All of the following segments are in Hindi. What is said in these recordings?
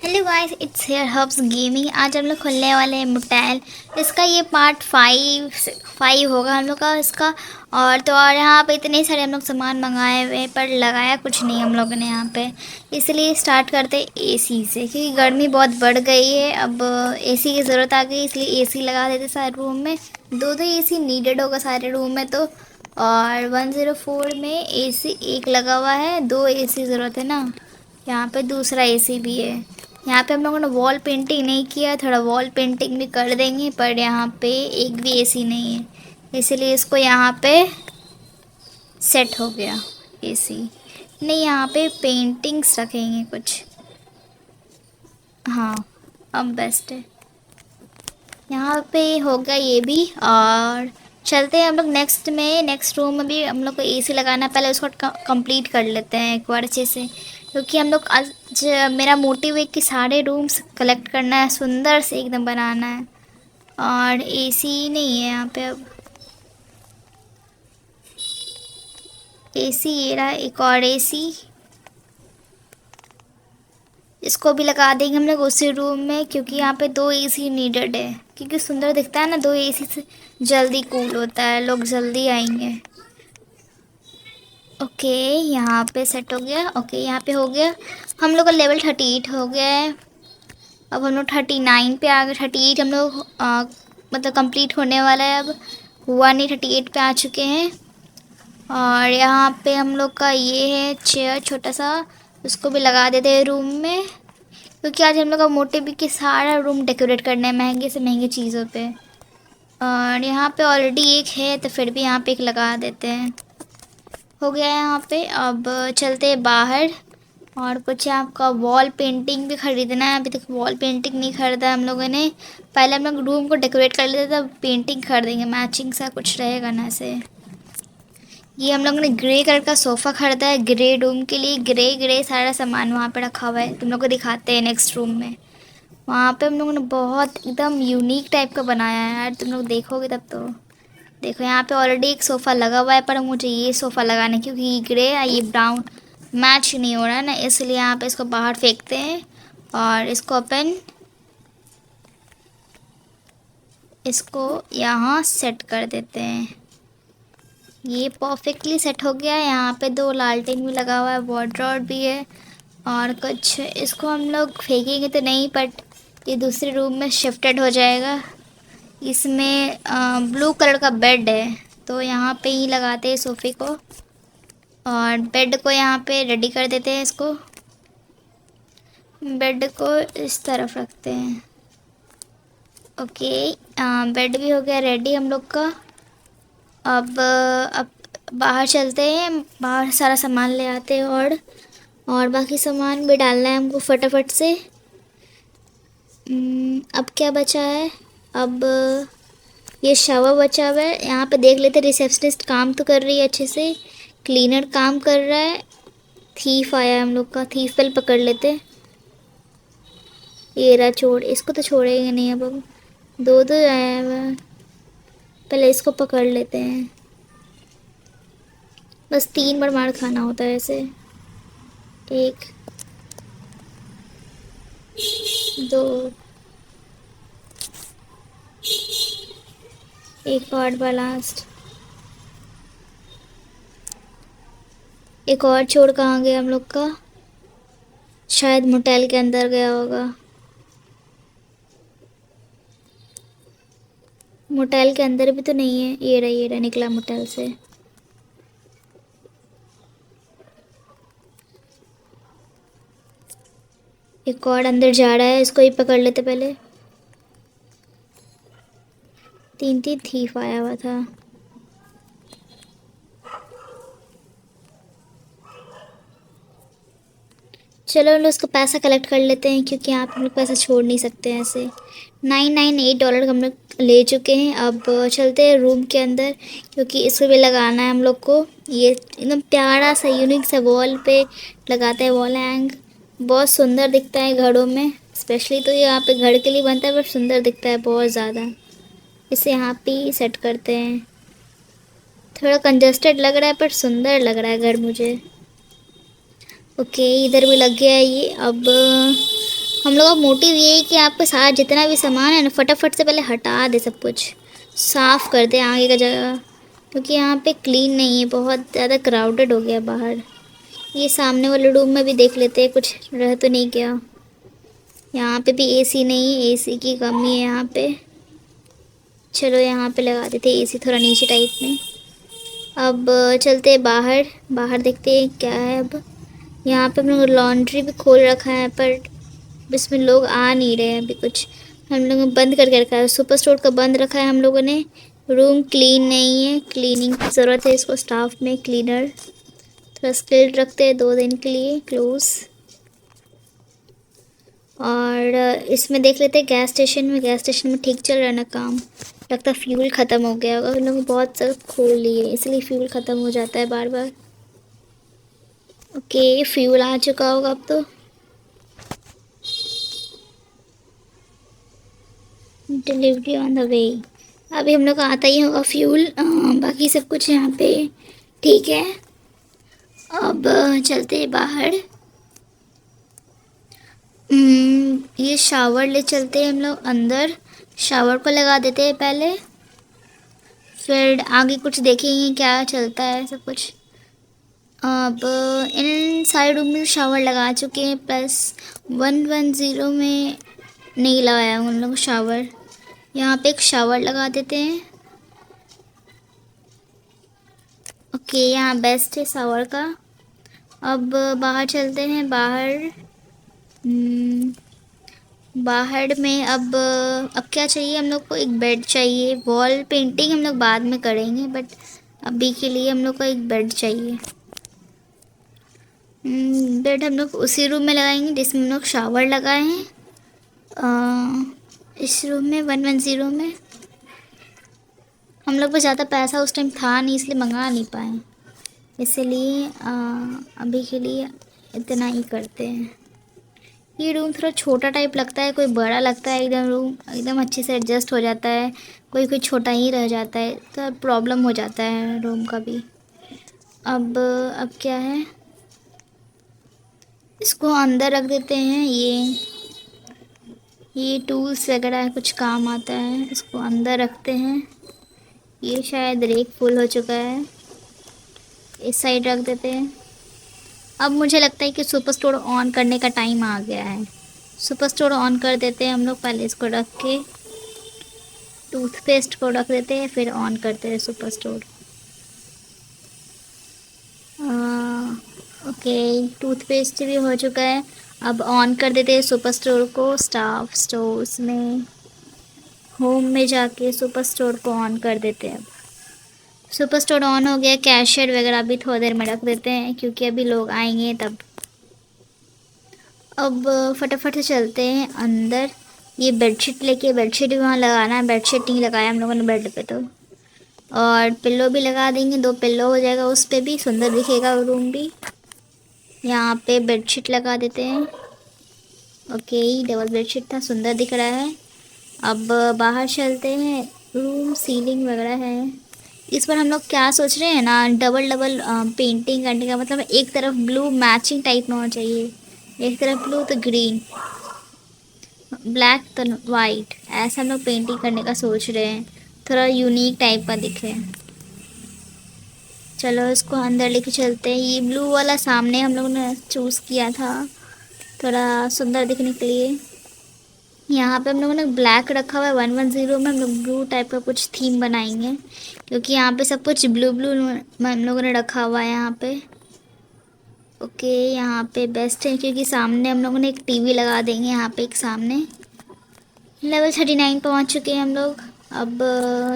Hello guys, it's here Hubs Gaming. आज हम लोग खोलने वाले हैं मोटेल। इसका ये पार्ट फाइव होगा हम लोग का इसका। और यहाँ पे इतने सारे हम लोग सामान मंगाए हुए हैं, पर लगाया कुछ नहीं हम लोगों ने यहाँ पे। इसलिए स्टार्ट करते एसी से, क्योंकि गर्मी बहुत बढ़ गई है। अब एसी की ज़रूरत आ गई, इसलिए एसी लगा देते सारे रूम में। दो दो एसी नीडेड होगा सारे रूम में तो। और 104 में एसी एक लगा हुआ है, दो एसी ज़रूरत है ना। यहाँ पे दूसरा एसी भी है। यहाँ पे हम लोगों ने वॉल पेंटिंग नहीं किया, थोड़ा वॉल पेंटिंग भी कर देंगे, पर यहाँ पे एक भी एसी नहीं है, इसलिए इसको यहाँ पे सेट हो गया एसी। नहीं, यहाँ पे पेंटिंग्स रखेंगे कुछ। हाँ, अब बेस्ट है। यहाँ पे हो गया ये भी। और चलते हैं हम लोग नेक्स्ट रूम में भी हम लोग को एसी लगाना है। पहले उसको कंप्लीट कर लेते हैं एक बार अच्छे से, क्योंकि हम लोग आज मेरा मोटिव है कि सारे रूम्स कलेक्ट करना है, सुंदर से एकदम बनाना है। और एसी नहीं है यहाँ पे। अब एसी ये रहा, एक और एसी, इसको भी लगा देंगे हम लोग उसी रूम में, क्योंकि यहाँ पे दो एसी नीडेड है। क्योंकि सुंदर दिखता है ना, दो एसी से जल्दी कूल होता है, लोग जल्दी आएंगे। ओके, यहाँ पे सेट हो गया। ओके, यहाँ पे हो गया। हम लोग का लेवल 38 हो गया है। अब हम लोग 39 पे आ गए। 38 हम लोग मतलब कंप्लीट होने वाला है। अब हुआ नहीं, 38 पे आ चुके हैं। और यहाँ पे हम लोग का ये है चेयर छोटा सा, उसको भी लगा देते हैं रूम में, क्योंकि आज हम लोग का मोटिव भी कि सारा रूम डेकोरेट करना है महंगे से महंगे चीज़ों पे। और यहाँ पे ऑलरेडी एक है, तो फिर भी यहाँ पे एक लगा देते हैं। हो गया है यहाँ पे। अब चलते हैं बाहर। और कुछ आपका वॉल पेंटिंग भी ख़रीदना है। अभी तक वॉल पेंटिंग नहीं ख़रीदा हम लोगों ने। पहले हम लोग रूम को डेकोरेट कर लेते, तब पेंटिंग खरीदेंगे। मैचिंग सा कुछ रहेगा ना से। ये हम लोगों ने ग्रे कलर का सोफ़ा ख़रीदा है ग्रे रूम के लिए। ग्रे ग्रे सारा सामान वहाँ पे रखा हुआ है, तुम लोग को दिखाते हैं नेक्स्ट रूम में। वहाँ पे हम लोगों ने बहुत एकदम यूनिक टाइप का बनाया है यार, तुम लोग देखोगे तब तो। देखो, यहाँ पे ऑलरेडी एक सोफ़ा लगा हुआ है, पर मुझे ये सोफ़ा लगाना है, क्योंकि ये ग्रे है ये ब्राउन मैच नहीं हो रहा है ना, इसलिए यहाँ पे इसको बाहर फेंकते हैं। और इसको यहाँ सेट कर देते हैं। ये परफेक्टली सेट हो गया है। यहाँ पे दो लालटेन भी लगा हुआ है, वार्डरोब भी है। और कुछ इसको हम लोग फेंकेंगे तो नहीं, बट ये दूसरे रूम में शिफ्टेड हो जाएगा। इसमें ब्लू कलर का बेड है, तो यहाँ पे ही लगाते हैं सोफ़े को। और बेड को यहाँ पे रेडी कर देते हैं। इसको बेड को इस तरफ रखते हैं। ओके, बेड भी हो गया रेडी हम लोग का। अब बाहर चलते हैं, बाहर सारा सामान ले आते हैं। और बाकी सामान भी डालना है हमको फटाफट से। अब क्या बचा है? अब ये शावर बचा हुआ है। यहाँ पे देख लेते, रिसेप्शनिस्ट काम तो कर रही है अच्छे से, क्लीनर काम कर रहा है। थीफ आया है हम लोग का, थीफ पहले पकड़ लेते। ये रहा, छोड़ इसको तो छोड़ेंगे नहीं। अब दो दो आया हुआ, पहले इसको पकड़ लेते हैं। बस 3 बार मार खाना होता है ऐसे। 1 2, एक और बार लास्ट। एक और छोड़ कहाँ गया हम लोग का? शायद मोटेल के अंदर गया होगा। मोटेल के अंदर भी तो नहीं है। ये रहा निकला मोटेल से। एक और अंदर जा रहा है, इसको ही पकड़ लेते पहले। 3 थीफ आया हुआ था। चलो हम लोग उसका पैसा कलेक्ट कर लेते हैं, क्योंकि यहाँ पे हम लोग पैसा छोड़ नहीं सकते हैं ऐसे। $998 हम लोग ले चुके हैं। अब चलते हैं रूम के अंदर, क्योंकि इसको भी लगाना है हम लोग को। ये एकदम प्यारा सा यूनिक सा वॉल पे लगाते हैं, वॉल हैंग। बहुत सुंदर दिखता है घरों में, स्पेशली तो ये यहाँ पे घर के लिए बनता है, पर सुंदर दिखता है बहुत ज़्यादा। इसे यहाँ पे ही सेट करते हैं। थोड़ा कंजस्टेड लग रहा है, पर सुंदर लग रहा है घर मुझे। ओके, इधर भी लग गया है ये। अब हम लोग का मोटिव ये है कि आपके साथ जितना भी सामान है ना फटाफट से पहले हटा दे, सब कुछ साफ़ कर दे आगे का जगह, क्योंकि यहाँ पे क्लीन नहीं है, बहुत ज़्यादा क्राउडेड हो गया बाहर। ये सामने वाले रूम में भी देख लेते हैं कुछ रह तो नहीं गया। यहाँ पे भी एसी नहीं है, एसी की कमी है यहाँ पे। चलो यहाँ पे लगा देते एसी थोड़ा नीचे टाइप में। अब चलते हैं बाहर, बाहर देखते हैं क्या है। अब यहाँ पे हम लोग लॉन्ड्री भी खोल रखा है, पर इसमें लोग आ नहीं रहे हैं अभी कुछ। हम लोगों ने बंद करके रखा है, सुपर स्टोर का बंद रखा है हम लोगों ने। रूम क्लीन नहीं है, क्लीनिंग की ज़रूरत है इसको, स्टाफ में क्लीनर थोड़ा स्किल्ड रखते हैं 2 दिन के लिए क्लोज। और इसमें देख लेते हैं गैस स्टेशन में, गैस स्टेशन में ठीक चल रहा है ना काम। लगता है फ्यूल ख़त्म हो गया होगा, हम लोग बहुत सब खोल लिए इसलिए फ्यूल ख़त्म हो जाता है बार बार। ओके फ्यूल आ चुका होगा अब तो। Delivery on the way. अभी हम लोग का आता ही होगा फ्यूल, बाकी सब कुछ यहाँ पे ठीक है। अब चलते हैं बाहर। ये शावर ले चलते हैं हम लोग अंदर, शावर को लगा देते हैं पहले, फिर आगे कुछ देखेंगे क्या चलता है सब कुछ। अब इन सारे रूम में शावर लगा चुके हैं, प्लस 110 में नहीं लगाया उन लोग शावर। यहाँ पे एक शावर लगा देते हैं। ओके यहाँ बेस्ट है शावर का। अब बाहर चलते हैं, बाहर बाहर में अब क्या चाहिए हम लोग को, एक बेड चाहिए। वॉल पेंटिंग हम लोग बाद में करेंगे, बट अभी के लिए हम लोग को एक बेड चाहिए। बेड हम लोग उसी रूम में लगाएंगे जिसमें हम लोग शावर लगाए हैं, इस रूम में 110 में। हम लोग को ज़्यादा पैसा उस टाइम था नहीं इसलिए मंगा नहीं पाए, इसलिए अभी के लिए इतना ही करते हैं। ये रूम थोड़ा छोटा टाइप लगता है, कोई बड़ा लगता है एकदम रूम एकदम अच्छे से एडजस्ट हो जाता है, कोई छोटा ही रह जाता है तो प्रॉब्लम हो जाता है रूम का भी। अब क्या है, इसको अंदर रख देते हैं। ये टूल्स वगैरह कुछ काम आता है, इसको अंदर रखते हैं। ये शायद रेक फुल हो चुका है, इस साइड रख देते हैं। अब मुझे लगता है कि सुपर स्टोर ऑन करने का टाइम आ गया है, सुपर स्टोर ऑन कर देते हैं हम लोग। पहले इसको रख के टूथपेस्ट को रख देते हैं, फिर ऑन करते हैं सुपर स्टोर। ओके टूथपेस्ट भी हो चुका है, अब ऑन कर देते हैं सुपर स्टोर को। स्टाफ स्टोर्स में होम में जाके सुपर स्टोर को ऑन कर देते हैं। अब सुपर स्टोर ऑन हो गया, कैशियर वगैरह भी थोड़ी देर में रख देते हैं क्योंकि अभी लोग आएंगे तब। अब फटाफट से चलते हैं अंदर। ये बेडशीट लेके, बेडशीट भी वहाँ लगाना है, बेडशीट नहीं लगाया हम लोगों ने बेड पे तो। और पिल्लो भी लगा देंगे, 2 पिल्लो हो जाएगा, उस पर भी सुंदर दिखेगा रूम भी। यहाँ पे बेडशीट लगा देते हैं। ओके डबल बेडशीट था, सुंदर दिख रहा है। अब बाहर चलते हैं, रूम सीलिंग वगैरह है। इस पर हम लोग क्या सोच रहे हैं ना, डबल डबल पेंटिंग करने का, मतलब एक तरफ ब्लू मैचिंग टाइप में होना चाहिए, एक तरफ ब्लू तो ग्रीन, ब्लैक तो वाइट, ऐसा हम लोग पेंटिंग करने का सोच रहे हैं, थोड़ा यूनिक टाइप का दिखे। चलो इसको अंदर लेके चलते हैं। ये ब्लू वाला सामने हम लोगों ने चूज़ किया था थोड़ा सुंदर दिखने के लिए। यहाँ पे हम लोगों ने ब्लैक रखा हुआ है, 110 में हम लोग ब्लू टाइप का कुछ थीम बनाएंगे क्योंकि यहाँ पे सब कुछ ब्लू ब्लू हम लोगों ने रखा हुआ है यहाँ पे। ओके यहाँ पे बेस्ट है क्योंकि सामने हम लोगों ने एक टीवी लगा देंगे यहाँ पे एक सामने। लेवल 39 पहुँच चुके हैं हम लोग। अब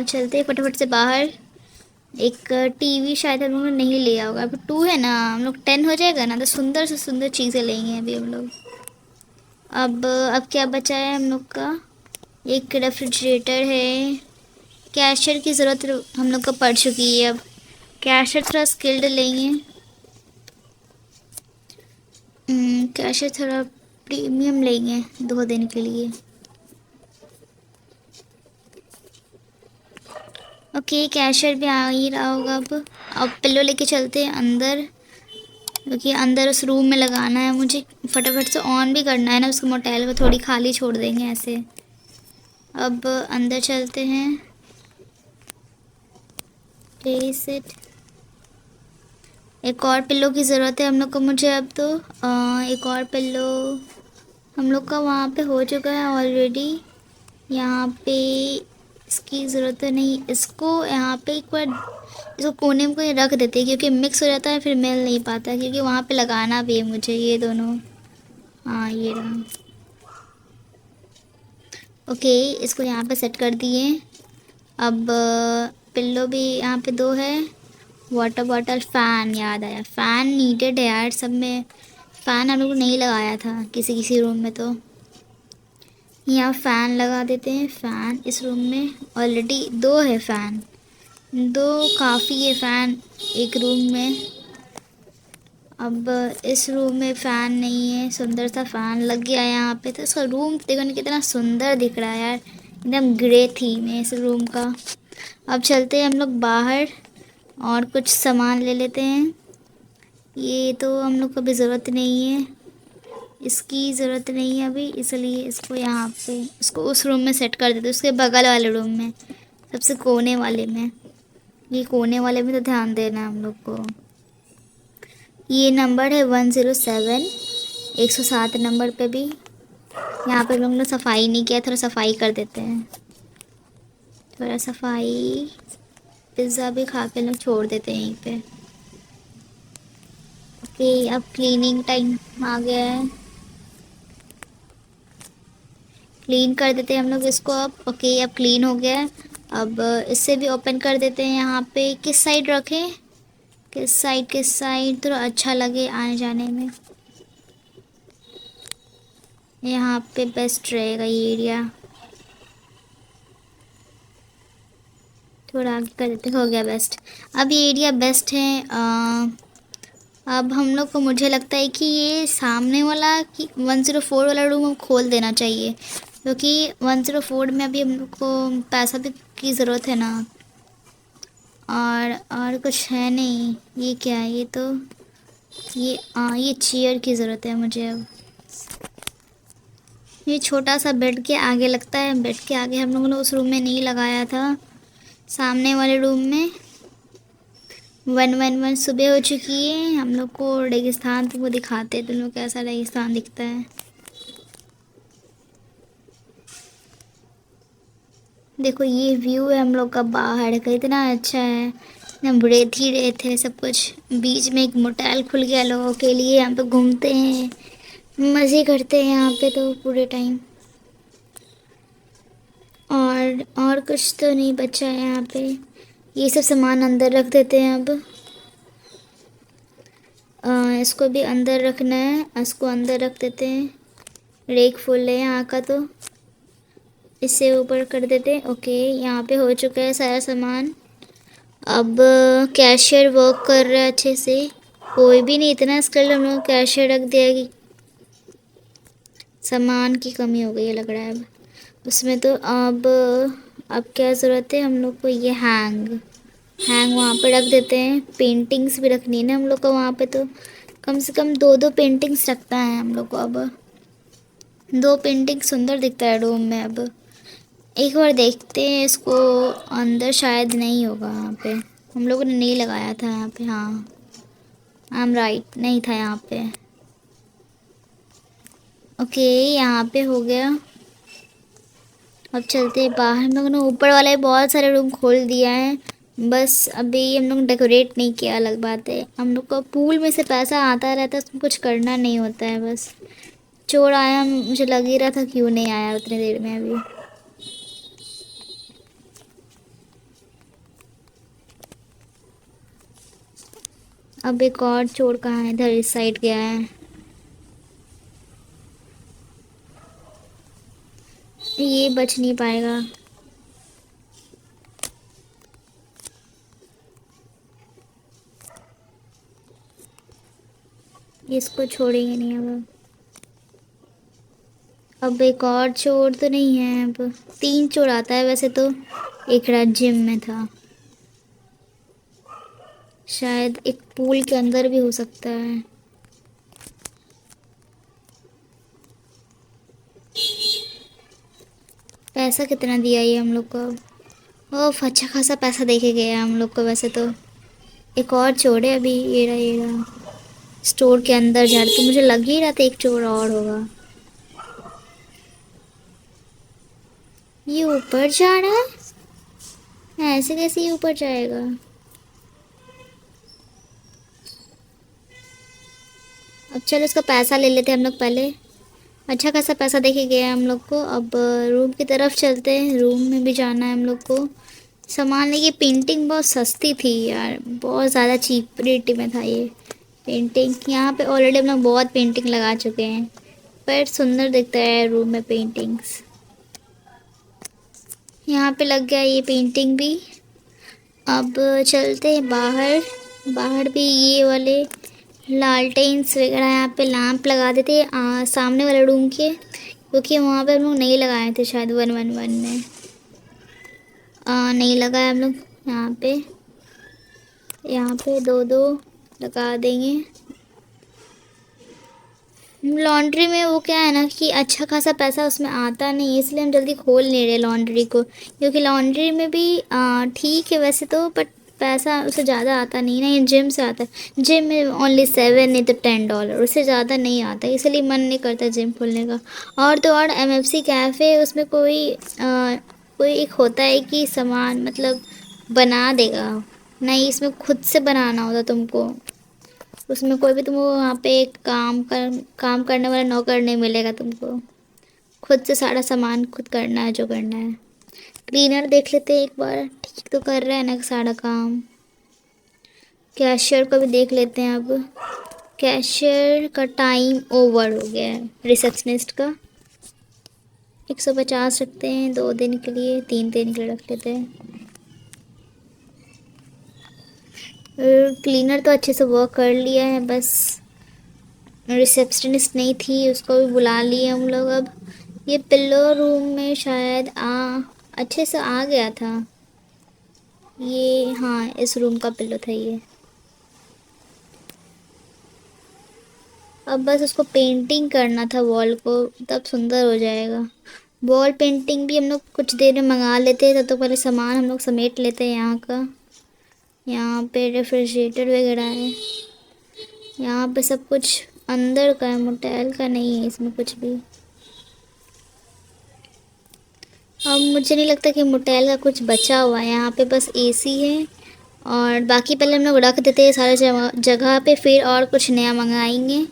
चलते हैं फटाफट से बाहर। एक टीवी शायद हम लोगों ने नहीं लिया होगा, अब 2 है ना, हम लोग 10 हो जाएगा ना तो सुंदर से सुंदर चीज़ें लेंगे अभी हम लोग। अब क्या बचा है हम लोग का, एक रेफ्रिजरेटर है। कैशियर की ज़रूरत हम लोग को पड़ चुकी है, अब कैशियर थोड़ा स्किल्ड लेंगे। कैशियर थोड़ा प्रीमियम लेंगे 2 दिन के लिए। ओके कैशियर भी आ ही रहा होगा। अब पिल्लो लेके चलते हैं अंदर। क्योंकि अंदर उस रूम में लगाना है मुझे, फटाफट से ऑन भी करना है ना, उसको मोटेल को थोड़ी खाली छोड़ देंगे ऐसे। अब अंदर चलते हैं। Place it. एक और पिल्लो की ज़रूरत है हम लोग को, मुझे अब तो एक और पिल्लो हम लोग का वहाँ पे हो चुका है ऑलरेडी। यहाँ पे इसकी ज़रूरत नहीं, इसको यहाँ पे एक बार इसको कोने में कोई रख देते हैं क्योंकि मिक्स हो जाता है फिर मिल नहीं पाता, क्योंकि वहाँ पे लगाना भी है मुझे ये दोनों। हाँ ये रहा। ओके, इसको यहाँ पे सेट कर दिए। अब पिल्लो भी यहाँ पे दो है। वाटर बॉटल, फ़ैन, याद आया फ़ैन नीडेड है यार सब में। फ़ैन हम लोग ने नहीं लगाया था किसी किसी रूम में, तो यहाँ फ़ैन लगा देते हैं। फ़ैन इस रूम में ऑलरेडी दो है, फ़ैन दो काफ़ी है फ़ैन एक रूम में। अब इस रूम में फ़ैन नहीं है, सुंदर सा फ़ैन लग गया है यहाँ पे, तो इसका रूम देखो ना कितना सुंदर दिख रहा है यार, एकदम ग्रे थीम है इस रूम का। अब चलते हैं हम लोग बाहर और कुछ सामान ले लेते हैं। ये तो हम लोग को अभी ज़रूरत नहीं है, इसकी ज़रूरत नहीं है अभी, इसलिए इसको यहाँ पे इसको उस रूम में सेट कर देते हैं, उसके बगल वाले रूम में, सबसे कोने वाले में। ये कोने वाले में तो ध्यान देना है हम लोग को। ये नंबर है 107, 107 नंबर पे भी यहाँ पे लोग ने सफाई नहीं किया, थोड़ा सफाई कर देते हैं, थोड़ा सफाई। पिज़्ज़ा भी खा के लोग छोड़ देते हैं यहीं पे। ओके, अब क्लीनिंग टाइम आ गया है, क्लीन कर देते हैं हम लोग इसको अब। ओके, अब क्लीन हो गया है। अब इससे भी ओपन कर देते हैं। यहाँ पे किस साइड रखें, किस साइड थोड़ा अच्छा लगे आने जाने में। यहाँ पे बेस्ट रहेगा ये एरिया, थोड़ा आगे कर देते, हो गया बेस्ट। अब ये एरिया बेस्ट है। अब हम लोग को मुझे लगता है कि ये सामने वाला कि 104 वाला रूम हम खोल देना चाहिए, क्योंकि 104 में अभी हम लोग को पैसा भी की ज़रूरत है ना, और कुछ है नहीं। ये क्या है, ये तो ये चेयर की ज़रूरत है मुझे अब। ये छोटा सा बेड के आगे लगता है, बेड के आगे हम लोगों ने उस रूम में नहीं लगाया था, सामने वाले रूम में। 111 सुबह हो चुकी है, हम लोग को रेगिस्तान तो वो दिखाते हैं, तुम लोग कैसा रेगिस्तान दिखता है। देखो ये व्यू है हम लोग का बाहर का, इतना अच्छा है, एकदम रेत ही रेत है सब कुछ। बीच में एक मोटेल खुल गया लोगों के लिए, यहाँ पे घूमते हैं, मज़े करते हैं यहाँ पे तो पूरे टाइम। और कुछ तो नहीं बचा है यहाँ पे, ये सब सामान अंदर रख देते हैं अब। इसको भी अंदर रखना है, इसको अंदर रख देते हैं। रेक फुल है यहाँ का, तो इससे ऊपर कर देते हैं। ओके, यहाँ पे हो चुका है सारा सामान। अब कैशियर वर्क कर रहा है अच्छे से, कोई भी नहीं, इतना स्किल हम लोग कैशियर रख दिया कि सामान की कमी हो गई है लग रहा है अब उसमें। तो अब क्या ज़रूरत है हम लोग को, ये हैंग वहाँ पे रख देते हैं। पेंटिंग्स भी रखनी है ना हम लोग को वहाँ पे, तो कम से कम दो दो पेंटिंग्स रखता है हम लोग को अब। दो पेंटिंग सुंदर दिखता है रूम में। अब एक बार देखते हैं इसको, अंदर शायद नहीं होगा यहाँ पे, हम लोगों ने नहीं लगाया था यहाँ पे। हाँ आई एम राइट, नहीं था यहाँ पे। ओके, यहाँ पे हो गया। अब चलते हैं बाहर। हम लोगों ने ऊपर वाले बहुत सारे रूम खोल दिया है, बस अभी हम लोग डेकोरेट नहीं किया, अलग बात है। हम लोग को पूल में से पैसा आता रहता है, उसमें कुछ करना नहीं होता है बस। चोर आया, मुझे लग ही रहा था क्यों नहीं आया उतनी देर में अभी। अब एक और चोर कहाँ है, इधर इस साइड गया है। ये बच नहीं पाएगा। इसको छोड़ेंगे नहीं अब एक और चोर तो नहीं है। अब 3 चोर आता है वैसे तो, एक रात जिम में था, शायद एक पूल के अंदर भी हो सकता है। पैसा कितना दिया ये हम लोग को? ओह, अच्छा खासा पैसा दे के गया हम लोग को वैसे तो। एक और चोर है अभी, ये रहा स्टोर के अंदर जा रहे, तो मुझे लग ही रहा था एक चोर और होगा। ये ऊपर जा रहा है, ऐसे कैसे ये ऊपर जाएगा? अब चलो इसका पैसा ले लेते हैं हम लोग पहले। अच्छा खासा पैसा देके गया हम लोग को। अब रूम की तरफ चलते हैं, रूम में भी जाना है हम लोग को। सामान लेके पेंटिंग बहुत सस्ती थी यार, बहुत ज़्यादा चीप रेट में था ये पेंटिंग। यहाँ पे ऑलरेडी हम लोग बहुत पेंटिंग लगा चुके हैं, पर सुंदर दिखता है रूम में पेंटिंग्स। यहाँ पे लग गया ये पेंटिंग भी। अब चलते हैं बाहर। बाहर भी ये वाले लालटेन्स वगैरह यहाँ पे लैंप लगा देते हैं सामने वाले रूम के, क्योंकि वहाँ पे हम लोग नहीं लगाए थे शायद 111 में। नहीं लगाया हम लोग यहाँ पे। यहाँ पे दो दो लगा देंगे। लॉन्ड्री में वो क्या है ना कि अच्छा खासा पैसा उसमें आता नहीं, इसलिए हम जल्दी खोल नहीं रहे लॉन्ड्री को, क्योंकि लॉन्ड्री में भी ठीक है वैसे तो, बट पैसा उससे ज़्यादा आता नहीं ना। ये जिम से आता है, जिम में ओनली 7 नहीं तो $10, उससे ज़्यादा नहीं आता, इसलिए मन नहीं करता जिम खोलने का। और तो और MFC कैफ़े, उसमें कोई एक होता है कि सामान मतलब बना देगा, नहीं इसमें खुद से बनाना होता तुमको। उसमें कोई भी तुमको वहाँ पे काम करने वाला नौकर नहीं मिलेगा तुमको, खुद से सारा सामान खुद करना है जो करना है। क्लीनर देख लेते हैं एक बार, ठीक तो कर रहा है ना सारा काम। कैशियर को भी देख लेते हैं। अब कैशियर का टाइम ओवर हो गया है, रिसेप्शनिस्ट का 150 रखते हैं, 2 दिन के लिए 3 दिन के लिए रख लेते हैं। क्लीनर तो अच्छे से वर्क कर लिया है, बस रिसेप्शनिस्ट नहीं थी, उसको भी बुला लिए हम लोग। अब ये पिल्लो रूम में शायद अच्छे से आ गया था ये, हाँ इस रूम का पिल्लो था ये। अब बस उसको पेंटिंग करना था वॉल को, तब सुंदर हो जाएगा। वॉल पेंटिंग भी हम लोग कुछ देर में मंगा लेते हैं, तब तो पहले सामान हम लोग समेट लेते हैं यहाँ का। यहाँ पे रेफ्रिजरेटर वगैरह है, यहाँ पे सब कुछ अंदर का है, मोटेल का नहीं है इसमें कुछ भी। अब मुझे नहीं लगता कि मोटेल का कुछ बचा हुआ है, यहाँ पे बस AC है। और बाकी पहले हम लोग रख देते हैं सारे जगह पे, फिर और कुछ नया मंगाएंगे।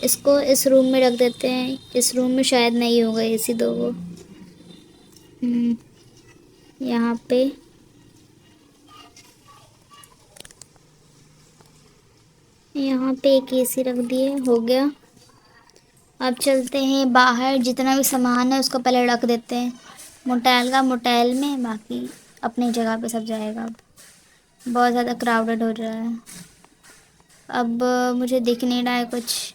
इसको इस रूम में रख देते हैं, इस रूम में शायद नहीं होगा AC दो वो। यहाँ पे एक AC रख दिए, हो गया। अब चलते हैं बाहर, जितना भी सामान है उसको पहले रख देते हैं मोटेल का मोटेल में, बाकी अपनी जगह पे सब जाएगा। अब बहुत ज़्यादा क्राउडेड हो रहा है। अब मुझे दिख नहीं रहा है कुछ,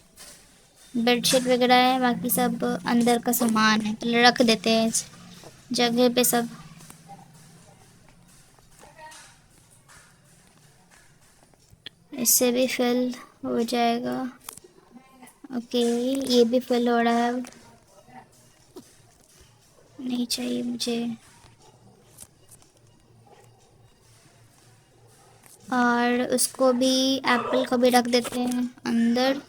बेडशीट वगैरह है, बाकी सब अंदर का सामान है, पहले रख देते हैं इस जगह पे सब। इससे भी फिल हो जाएगा। ओके, ये भी फिल हो रहा है, अब नहीं चाहिए मुझे। और उसको भी, एप्पल को भी रख देते हैं अंदर।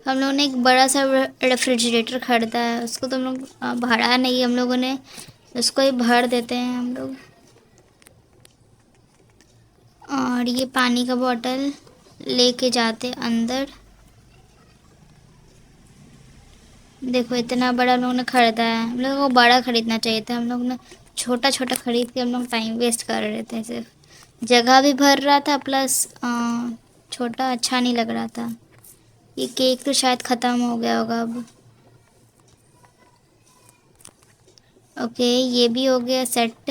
हम लोगों ने एक बड़ा सा रेफ्रिजरेटर खरीदा है, उसको तो हम लोग भरा नहीं, हम लोगों ने उसको ही भर देते हैं हम लोग। और ये पानी का बॉटल लेके जाते अंदर। देखो इतना बड़ा हम लोगों ने ख़रीदा है, हम लोगों को बड़ा ख़रीदना चाहिए था, हम लोग ने छोटा छोटा ख़रीद के हम लोग टाइम वेस्ट कर रहे थे, सिर्फ जगह भी भर रहा था, प्लस छोटा अच्छा नहीं लग रहा था। ये केक तो शायद ख़त्म हो गया होगा अब। ओके, ये भी हो गया सेट।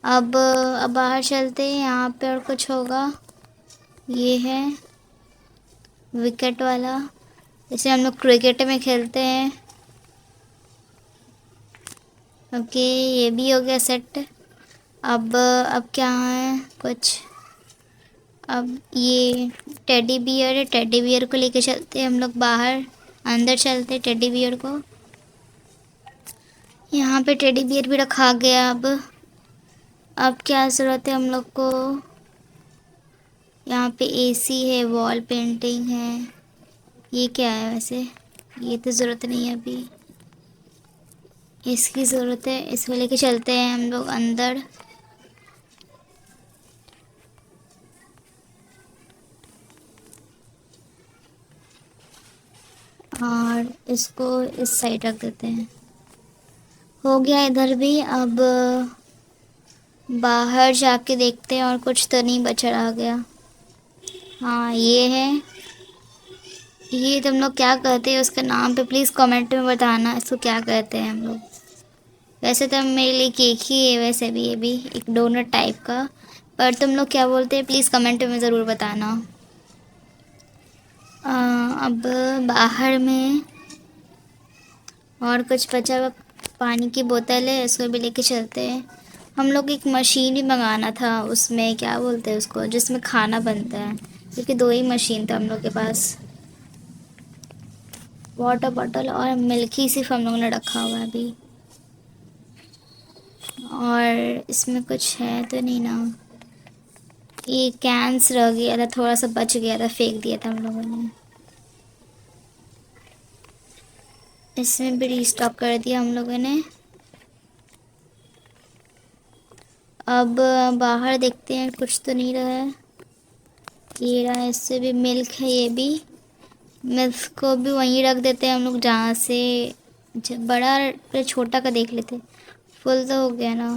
अब बाहर चलते हैं, यहाँ पे और कुछ होगा। ये है विकेट वाला, इसे हम लोग क्रिकेट में खेलते हैं। ओके, ये भी हो गया सेट। अब क्या है कुछ, अब ये टेडी बियर है, टेडी बियर को लेके चलते हैं हम लोग बाहर, अंदर चलते हैं टेडी बियर को। यहाँ पे टेडी बियर भी रखा गया। अब क्या ज़रूरत है हम लोग को? यहाँ पे एसी है, वॉल पेंटिंग है। ये क्या है वैसे? ये तो ज़रूरत नहीं है अभी, इसकी ज़रूरत है। इसको लेके चलते हैं हम लोग अंदर। और इसको इस साइड रख देते हैं। हो गया इधर भी। अब बाहर जाके देखते हैं और कुछ तो नहीं बचा रह गया। हाँ ये है। ये तुम लोग क्या कहते हैं उसके नाम पे प्लीज़ कमेंट में बताना, इसको क्या कहते हैं हम लोग। वैसे तो मेरे लिए केक ही है, वैसे भी ये भी एक डोनट टाइप का, पर तुम लोग क्या बोलते हैं प्लीज़ कमेंट में ज़रूर बताना। अब बाहर में और कुछ बचा हुआ पानी की बोतल है, इसको भी लेके चलते हैं। हम लोग एक मशीन भी मंगाना था, उसमें क्या बोलते हैं उसको, जिसमें खाना बनता है, क्योंकि दो ही मशीन था हम लोग के पास। वाटर बॉटल और मिल्क ही सिर्फ हम लोगों ने रखा हुआ है अभी। और इसमें कुछ है तो नहीं ना? ये कैंस रह गया था, थोड़ा सा बच गया था, फेंक दिया था हम लोगों ने। इसमें भी रीस्टॉक कर दिया हम लोगों ने। अब बाहर देखते हैं, कुछ तो नहीं रहा है। ये रहा, इससे भी मिल्क है। ये भी मिल्क को भी वहीं रख देते हैं हम लोग जहाँ से बड़ा पे छोटा का देख लेते। फुल तो हो गया ना?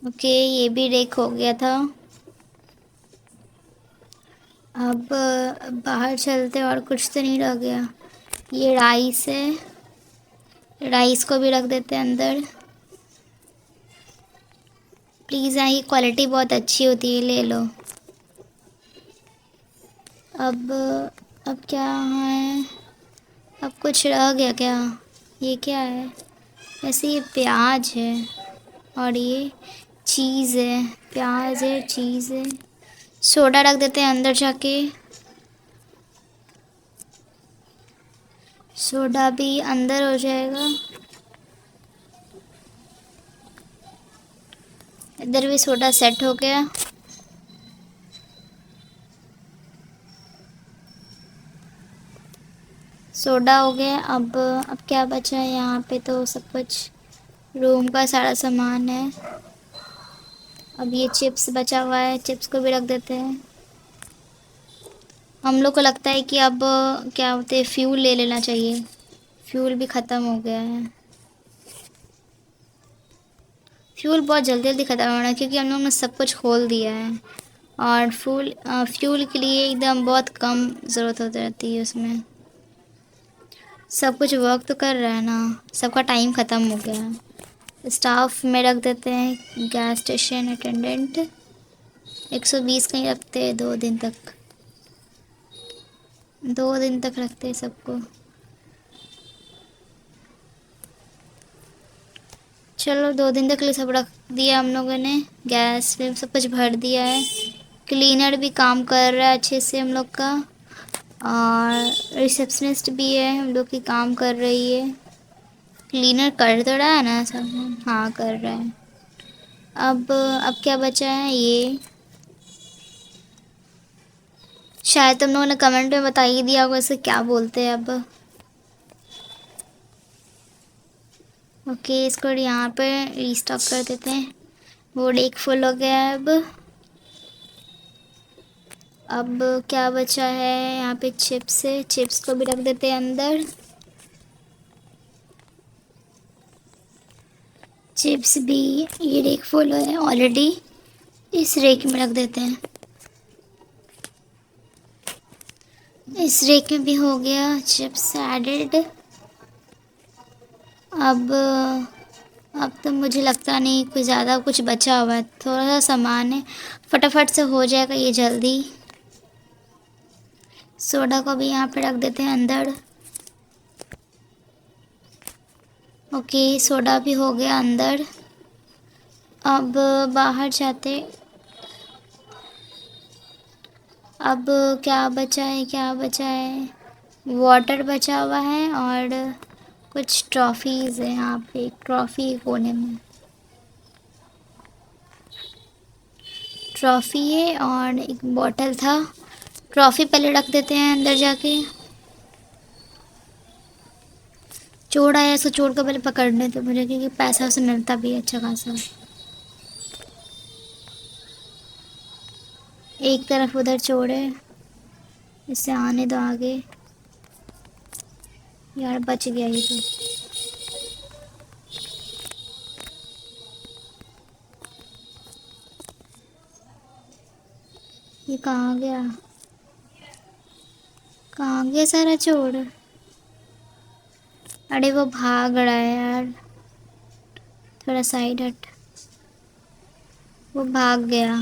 ओके, ये भी रेक हो गया था। अब बाहर चलते और कुछ तो नहीं रह गया। ये राइस है, राइस को भी रख देते हैं अंदर। प्लीज़ यहाँ की क्वालिटी बहुत अच्छी होती है, ले लो। अब अब क्या है? अब कुछ रह गया क्या? ये क्या है? वैसे ये प्याज है और ये चीज़ है। प्याज है, चीज़ है। सोडा रख देते हैं अंदर जाके। सोडा भी अंदर हो जाएगा। इधर भी सोडा सेट हो गया। सोडा हो गया। अब क्या बचा है यहाँ पे? तो सब कुछ रूम का सारा सामान है। अब ये चिप्स बचा हुआ है, चिप्स को भी रख देते हैं। हम लोग को लगता है कि अब क्या होते हैं, फ्यूल ले लेना चाहिए। फ्यूल भी ख़त्म हो गया है। फ्यूल बहुत जल्दी जल्दी ख़त्म हो रहा है क्योंकि हम लोग ने सब कुछ खोल दिया है। और फ्यूल के लिए एकदम बहुत कम ज़रूरत होती रहती है उसमें। सब कुछ वर्क तो कर रहा है ना? सबका टाइम ख़त्म हो गया है। स्टाफ में रख देते हैं। गैस स्टेशन अटेंडेंट 120 कहीं रखते हैं, 2 दिन तक। 2 दिन तक रखते हैं सबको। चलो 2 दिन तक के लिए सब रख दिया हम लोगों ने। गैस में सब कुछ भर दिया है। क्लीनर भी काम कर रहा है अच्छे से हम लोग का। और रिसेप्शनिस्ट भी है हम लोग की, काम कर रही है। क्लीनर कर तो रहा है ना सब? हाँ कर रहा है। अब क्या बचा है? ये शायद तुम लोगों ने कमेंट में बता ही दिया होगा इसे क्या बोलते हैं अब। ओके, इसको यहाँ पे रीस्टॉक कर देते हैं। वो एक फुल हो गया है। अब क्या बचा है? यहाँ पे चिप्स है, चिप्स को भी रख देते हैं अंदर। चिप्स भी ये रेक फुल है ऑलरेडी, इस रेक में रख देते हैं। इस रेक में भी हो गया चिप्स एडेड। अब अब तो मुझे लगता नहीं कुछ ज़्यादा कुछ बचा हुआ है, थोड़ा सा सामान है, फटाफट से हो जाएगा ये जल्दी। सोडा को भी यहाँ पे रख देते हैं अंदर। ओके, सोडा भी हो गया अंदर। अब बाहर जाते। अब क्या बचा है? क्या बचा है? वाटर बचा हुआ है और कुछ ट्रॉफीज़ है यहाँ पे, एक ट्रॉफी कोने में ट्रॉफी है और एक बॉटल था। ट्रॉफी पहले रख देते हैं अंदर जाके। चोर आया, इसको चोर को पहले पकड़ने तो मुझे, क्योंकि पैसा उसे मिलता भी है अच्छा खासा। एक तरफ उधर चोर है, इससे आने दो आगे। यार बच गया ये तो। ये कहाँ गया, कहाँ गया सारा चोर? अरे वो भाग रहा है यार, थोड़ा साइड हट। वो भाग गया।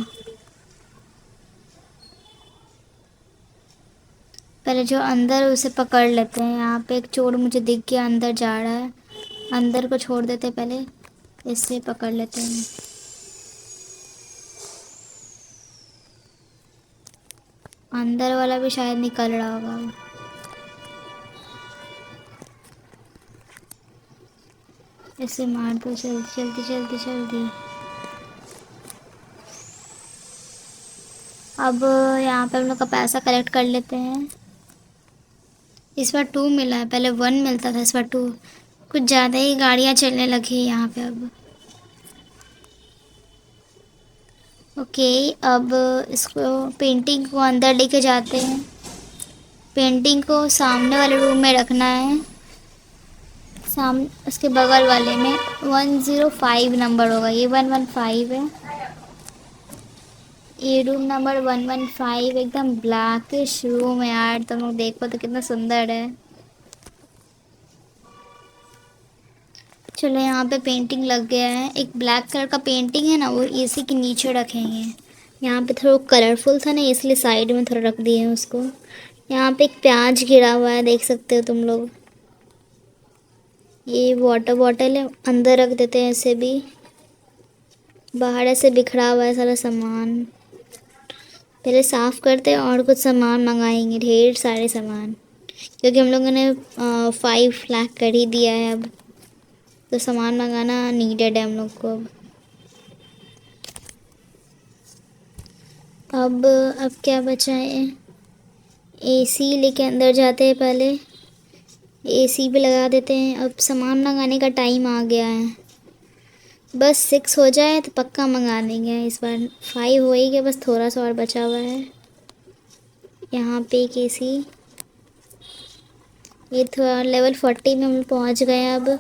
पहले जो अंदर है उसे पकड़ लेते हैं। यहाँ पे एक चोर मुझे दिख गया, अंदर जा रहा है। अंदर को छोड़ देते पहले, इससे पकड़ लेते हैं। अंदर वाला भी शायद निकल रहा होगा। इसे मार दो जल्दी जल्दी जल्दी जल्दी। अब यहाँ पे हम लोग का पैसा कलेक्ट कर लेते हैं। इस बार 2 मिला है, पहले 1 मिलता था, इस बार 2। कुछ ज़्यादा ही गाड़ियाँ चलने लगी हैं यहाँ पे अब। ओके, अब इसको पेंटिंग को अंदर लेके जाते हैं। पेंटिंग को सामने वाले रूम में रखना है, उसके बगल वाले में। 105 नंबर होगा, ये 115 है। ये रूम नंबर 115 एकदम ब्लैकिश रूम है यार, तुम लोग देखो तो कितना सुंदर है। चलो यहाँ पे पेंटिंग लग गया है। एक ब्लैक कलर का पेंटिंग है ना, वो एसी के नीचे रखेंगे। यहाँ पे थोड़ा कलरफुल था ना, इसलिए साइड में थोड़ा रख दिए हैं उसको। यहाँ पे एक प्याज गिरा हुआ है, देख सकते हो तुम लोग। ये वाटर बॉटल है, अंदर रख देते हैं इसे भी। बाहर ऐसे बिखरा हुआ है सारा सामान, पहले साफ़ करते हैं और कुछ सामान मंगाएंगे, ढेर सारे सामान, क्योंकि हम लोगों ने 5 लाख कर ही दिया है अब, तो सामान मंगाना नीडेड है हम लोग को। अब क्या बचा है? एसी लेके अंदर जाते हैं, पहले एसी भी लगा देते हैं। अब सामान मंगाने का टाइम आ गया है, बस 6 हो जाए तो पक्का मंगा देंगे। इस बार 5 हो ही गया, बस थोड़ा सा और बचा हुआ है। यहाँ पे एक एसी, ये थोड़ा लेवल 40 में हम पहुँच गए हैं अब।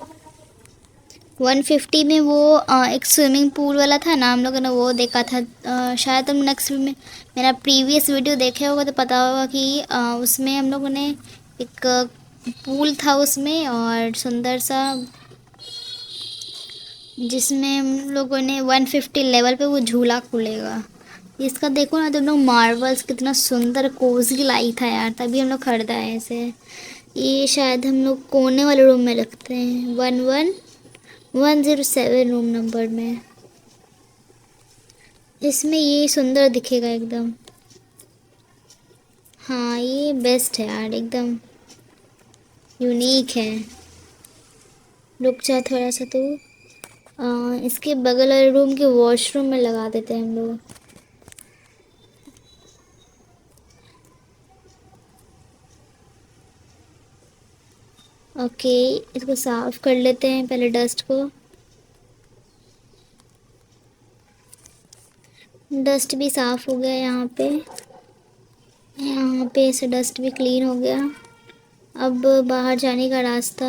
150 में वो एक स्विमिंग पूल वाला था ना, हम लोगों ने वो देखा था। शायद तुम नेक्स्ट में मेरा प्रीवियस वीडियो देखे होगा तो पता होगा कि उसमें हम लोगों ने एक पूल था उसमें, और सुंदर सा, जिसमें हम लोगों ने 150 लेवल पे वो झूला खुलेगा। इसका देखो ना तुम लोग, मार्बल्स कितना सुंदर कोजी लाई था यार, तभी हम लोग खरीदा है ऐसे। ये शायद हम लोग कोने वाले रूम में रखते हैं, 11107 रूम नंबर में। इसमें ये सुंदर दिखेगा एकदम। हाँ ये बेस्ट है यार, एकदम यूनिक है। रुक जा थोड़ा सा, तो इसके बगल वाले रूम के वॉशरूम में लगा देते हैं हम लोग। ओके, इसको साफ़ कर लेते हैं पहले, डस्ट को। डस्ट भी साफ़ हो गया यहाँ पे। यहाँ पे से डस्ट भी क्लीन हो गया। अब बाहर जाने का रास्ता,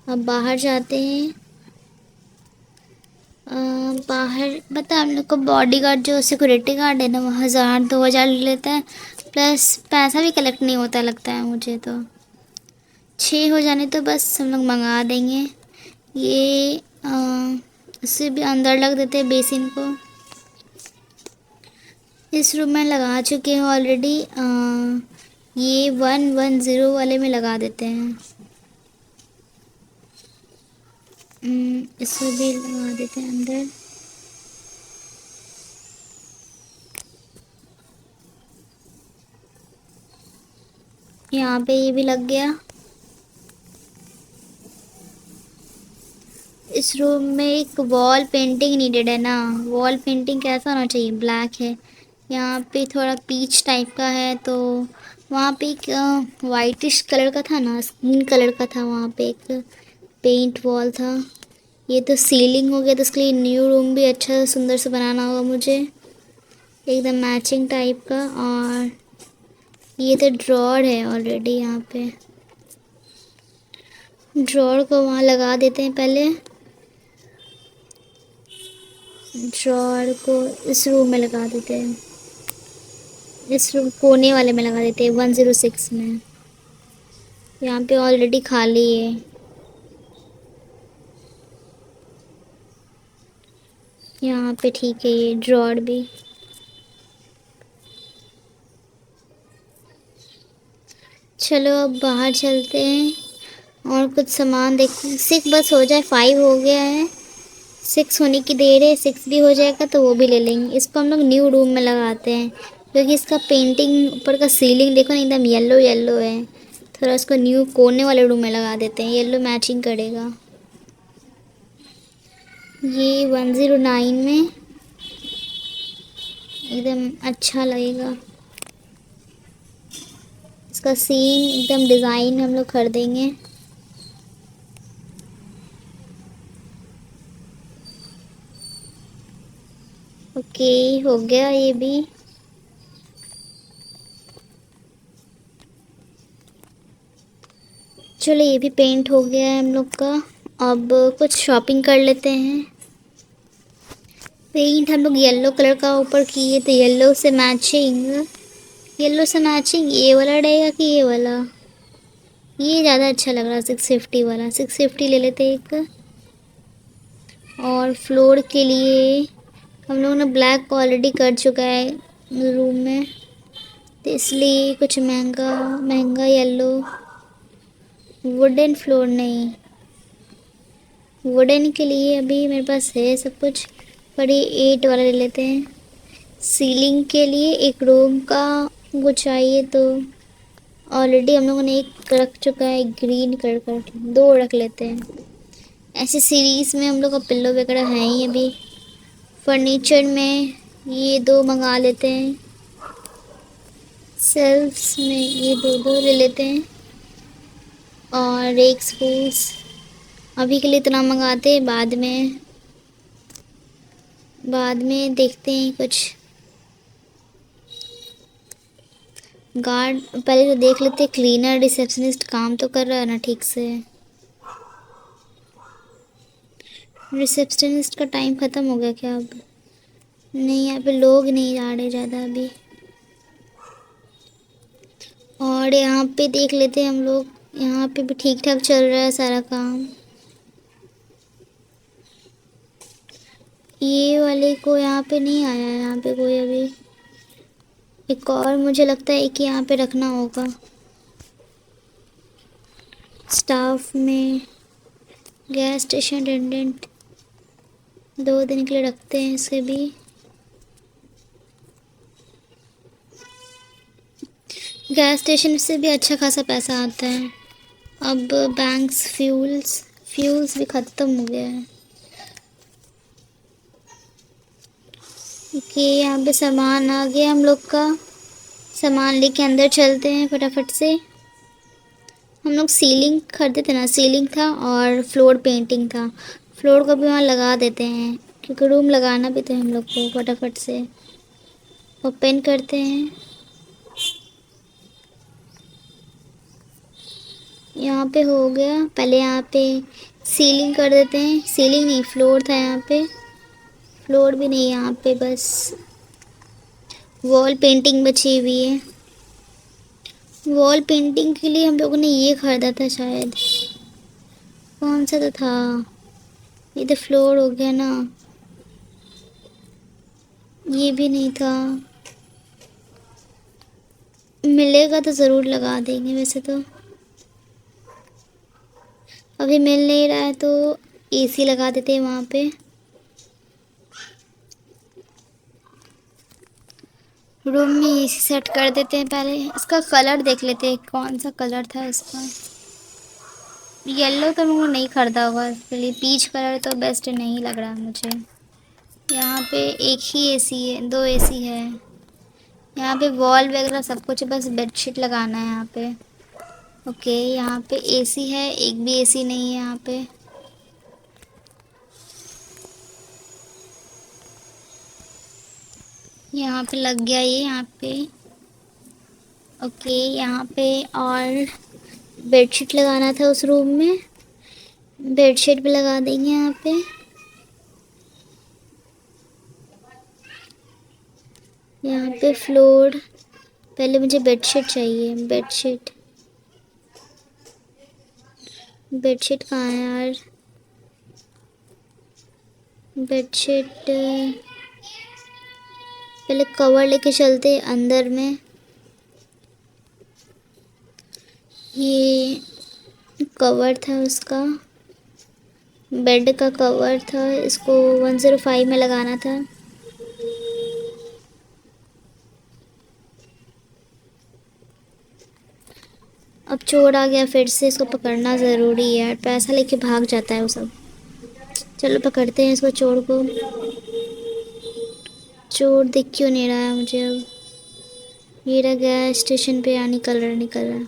अब बाहर जाते हैं। बाहर बता, हम लोग को बॉडीगार्ड जो सिक्योरिटी गार्ड है ना, वो 1000-2000 ले लेता है, प्लस पैसा भी कलेक्ट नहीं होता लगता है मुझे तो। 6 हो जाने तो बस हम लोग मंगा देंगे। ये इससे भी अंदर लग देते हैं बेसिन को। इस रूम में लगा चुके हैं ऑलरेडी। ये 110 वाले में लगा देते हैं। इसको भी लगा देते हैं अंदर। यहाँ पे ये भी लग गया। इस रूम में एक वॉल पेंटिंग नीडेड है ना। वॉल पेंटिंग कैसा होना चाहिए? ब्लैक है। यहाँ पे थोड़ा पीच टाइप का है, तो वहाँ पे एक वाइटिश कलर का था ना, स्किन कलर का था, वहाँ पे एक पेंट वॉल था। ये तो सीलिंग हो गया, तो इसके लिए न्यू रूम भी अच्छा सुंदर से बनाना होगा मुझे, एकदम मैचिंग टाइप का। और ये तो ड्रॉर है ऑलरेडी, यहाँ पे ड्रॉर को वहाँ लगा देते हैं पहले। ड्रॉर को इस रूम में लगा देते हैं, इस रूम कोने वाले में लगा देते हैं 106 में। यहाँ पे ऑलरेडी खाली है। यहाँ पे ठीक है, ये ड्रॉर भी। चलो अब बाहर चलते हैं और कुछ सामान देखते हैं। 6 बस हो जाए, 5 हो गया है, 6 होने की देर है। 6 भी हो जाएगा तो वो भी ले लेंगे। इसको हम लोग न्यू रूम में लगाते हैं, क्योंकि इसका पेंटिंग ऊपर का सीलिंग देखो ना, एकदम येलो येलो है। थोड़ा इसको न्यू कोने वाले रूम में लगा देते हैं, येलो मैचिंग करेगा। ये 109 में एकदम अच्छा लगेगा। इसका सीन एकदम डिज़ाइन हम लोग कर देंगे। ओके, हो गया ये भी। चलो ये भी पेंट हो गया है हम लोग का। अब कुछ शॉपिंग कर लेते हैं। पेंट हम लोग येलो कलर का ऊपर किए, तो येलो से मैचिंग, येलो से मैचिंग ये वाला रहेगा कि ये वाला? ये ज़्यादा अच्छा लग रहा है, 650 वाला। 650 ले लेते हैं एक। और फ्लोर के लिए हम लोगों ने ब्लैक ऑलरेडी कर चुका है रूम में, तो इसलिए कुछ महंगा महंगा येलो। वुडन फ्लोर नहीं, वुडन के लिए अभी मेरे पास है सब कुछ, पर ये 8 वाला ले लेते हैं। सीलिंग के लिए एक रूम का वो चाहिए, तो ऑलरेडी हम लोगों ने एक रख चुका है, ग्रीन कलर का। 2 रख लेते हैं। ऐसे सीरीज़ में हम लोग का पिल्लो वगैरह है ही अभी। फर्नीचर में ये 2 मंगा लेते हैं। सेल्फ्स में ये 2 ले लेते हैं। और एक स्पूस अभी के लिए इतना मंगाते हैं, बाद में देखते हैं कुछ। गार्ड पहले तो देख लेते हैं, क्लीनर रिसेप्शनिस्ट काम तो कर रहा है ना ठीक से? रिसेप्शनिस्ट का टाइम ख़त्म हो गया क्या अब? नहीं, यहाँ पे लोग नहीं आ रहे ज़्यादा अभी। और यहाँ पे देख लेते हैं हम लोग, यहाँ पे भी ठीक ठाक चल रहा है सारा काम। ये वाले को यहाँ पे नहीं आया है, यहाँ पे कोई अभी। एक और मुझे लगता है कि यहाँ पे रखना होगा स्टाफ में। गैस स्टेशन अटेंडेंट 2 दिन के लिए रखते हैं इसे भी। गैस स्टेशन से भी अच्छा खासा पैसा आता है। अब बैंक्स, फ्यूल्स भी ख़त्म हो गया है। ओके, यहाँ पे सामान आ गया हम लोग का। सामान लेके अंदर चलते हैं फटाफट से। हम लोग सीलिंग खरीदे थे ना, सीलिंग था और फ्लोर पेंटिंग था। फ्लोर को भी वहाँ लगा देते हैं, क्योंकि रूम लगाना भी था हम लोग को। फटाफट से ओपन करते हैं। यहाँ पे हो गया। पहले यहाँ पे सीलिंग कर देते हैं। सीलिंग नहीं, फ्लोर था यहाँ पे। फ्लोर भी नहीं, यहाँ पे बस वॉल पेंटिंग बची हुई है। वॉल पेंटिंग के लिए हम लोगों ने ये ख़रीदा था शायद, कौन सा तो था। ये तो फ्लोर हो गया ना, ये भी नहीं था। मिलेगा तो ज़रूर लगा देंगे। वैसे तो अभी मिल नहीं रहा है, तो एसी लगा देते हैं वहाँ पे। रूम में एसी सेट कर देते हैं। पहले इसका कलर देख लेते हैं, कौन सा कलर था इसका। येलो तो मैंने नहीं खरीदा होगा, इसके लिए पीच कलर तो बेस्ट नहीं लग रहा मुझे। यहाँ पे एक ही एसी है, दो एसी है यहाँ पे, वॉल वगैरह सब कुछ है, बस बेडशीट लगाना है यहाँ पे। ओके, यहाँ पे एसी है, एक भी एसी नहीं है यहाँ पे। यहाँ पे लग गया ये यहाँ पे। ओके, यहाँ पे और बेडशीट लगाना था उस रूम में, बेडशीट भी लगा देंगे यहाँ पे। यहाँ पे फ्लोर, पहले मुझे बेडशीट चाहिए, बेडशीट। बेडशीट कहाँ है यार? बेडशीट पहले कवर लेके चलते अंदर में। ये कवर था उसका, बेड का कवर था, इसको 105 में लगाना था। अब चोर आ गया फिर से, इसको पकड़ना ज़रूरी है यार, पैसा लेके भाग जाता है वो सब। चलो पकड़ते हैं इसको, चोर को। चोर दिख क्यों नहीं रहा है मुझे अब? ये रह गया स्टेशन पे, यहाँ निकल रहा निकल रहा।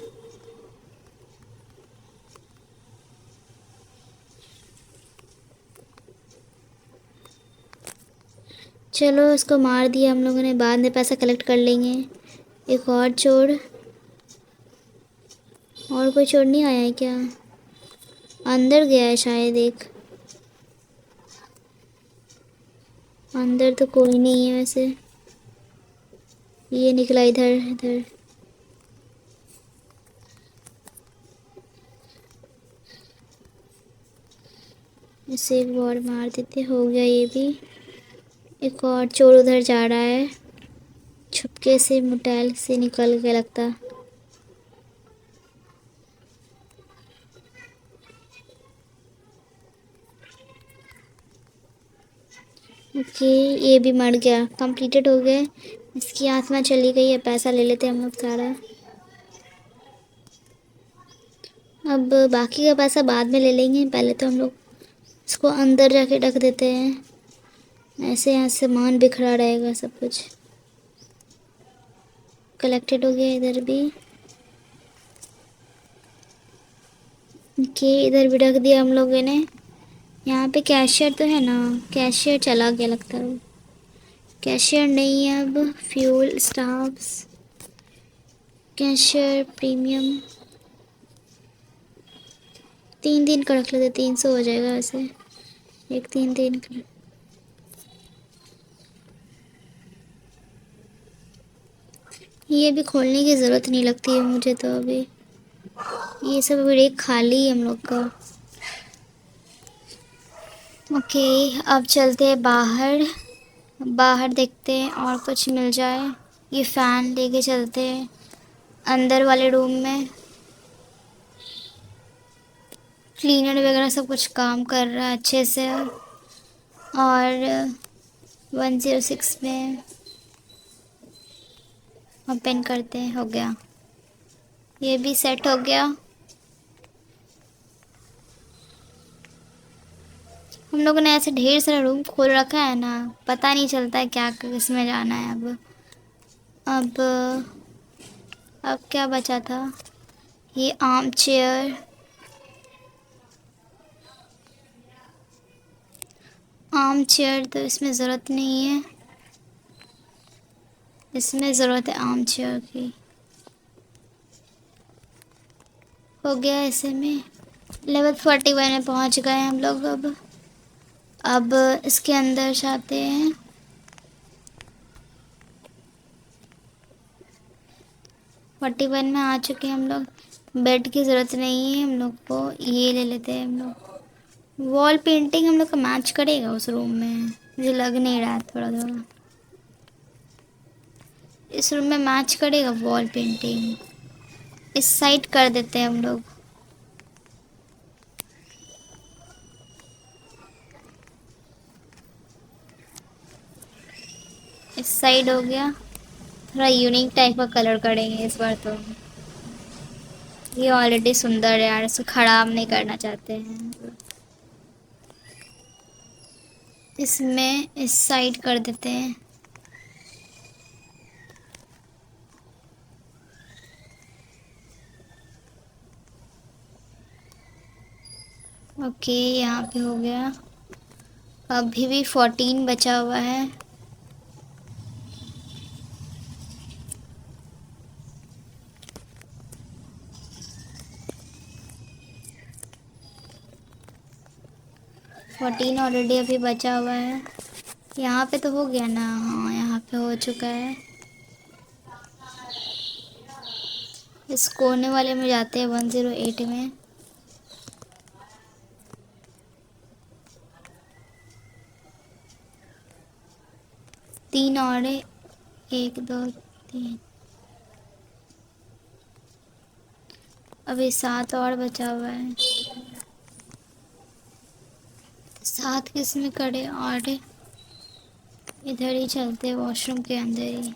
चलो इसको मार दिया हम लोगों ने, बाद में पैसा कलेक्ट कर लेंगे। एक और चोर, और कोई चोर नहीं आया है क्या? अंदर गया है शायद एक, अंदर तो कोई नहीं है वैसे। ये निकला इधर इधर। इसे एक बार मार देते, हो गया ये भी। एक और चोर उधर जा रहा है, छुपके से मोटेल से निकल के लगता। ओके, ये भी मर गया, कंप्लीटेड हो गए। इसकी आत्मा चली गई है, पैसा ले लेते हम लोग सारा। अब बाकी का पैसा बाद में ले लेंगे, पहले तो हम लोग इसको अंदर जाके रख देते हैं, ऐसे यहाँ सामान बिखरा रहेगा सब कुछ। कलेक्टेड हो गया इधर भी। ओके, इधर भी रख दिया हम लोगों ने। यहाँ पे कैशियर तो है ना? कैशियर चला गया लगता है, कैशियर नहीं है अब। फ्यूल स्टाफ्स, कैशियर प्रीमियम, 3 दिन का रख लेते, 300 हो जाएगा वैसे, एक 3 दिन का। ये भी खोलने की ज़रूरत नहीं लगती है मुझे तो अभी, ये सब रेक खाली है हम लोग का। ओके, अब चलते हैं बाहर, बाहर देखते हैं और कुछ मिल जाए। ये फ़ैन लेके चलते हैं अंदर वाले रूम में। क्लीनर वगैरह सब कुछ काम कर रहा है अच्छे से। और 106 में ओपन करते हैं, हो गया, ये भी सेट हो गया। हम लोगों ने ऐसे ढेर सारा रूम खोल रखा है ना, पता नहीं चलता है क्या किस में जाना है। अब अब क्या बचा था? ये आर्म चेयर, आर्म चेयर तो इसमें ज़रूरत नहीं है, इसमें ज़रूरत है आर्म चेयर की। हो गया ऐसे में। लेवल 41 में पहुंच गए हम लोग। अब इसके अंदर जाते हैं। फोर्टी वन में आ चुके हैं हम लोग। बेड की ज़रूरत नहीं है हम लोग को, ये ले लेते हैं हम लोग। वॉल पेंटिंग हम लोग का मैच करेगा उस रूम में, मुझे लग नहीं रहा है, थोड़ा थोड़ा इस रूम में मैच करेगा वॉल पेंटिंग। इस साइड कर देते हैं हम लोग। इस साइड हो गया। थोड़ा यूनिक टाइप का कलर करेंगे इस बार तो। ये ऑलरेडी सुंदर है यार, इसको खराब नहीं करना चाहते हैं। इसमें इस साइड कर देते हैं। ओके, यहाँ पे हो गया। अभी भी 14 बचा हुआ है। फोर्टीन ऑलरेडी अभी बचा हुआ है। यहाँ पे तो हो गया ना, हाँ यहाँ पे हो चुका है। इस कोने वाले में जाते हैं 108 में। तीन और है, 1 2 3। अभी 7 और बचा हुआ है। 7 किस में करे और इधर ही चलते, वॉशरूम के अंदर ही।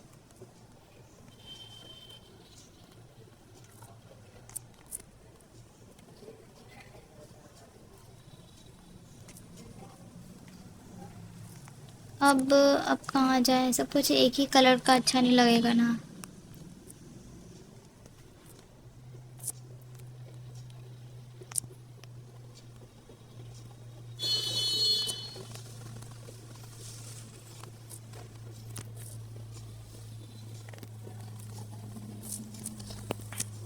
अब कहाँ जाए, सब कुछ एक ही कलर का अच्छा नहीं लगेगा ना।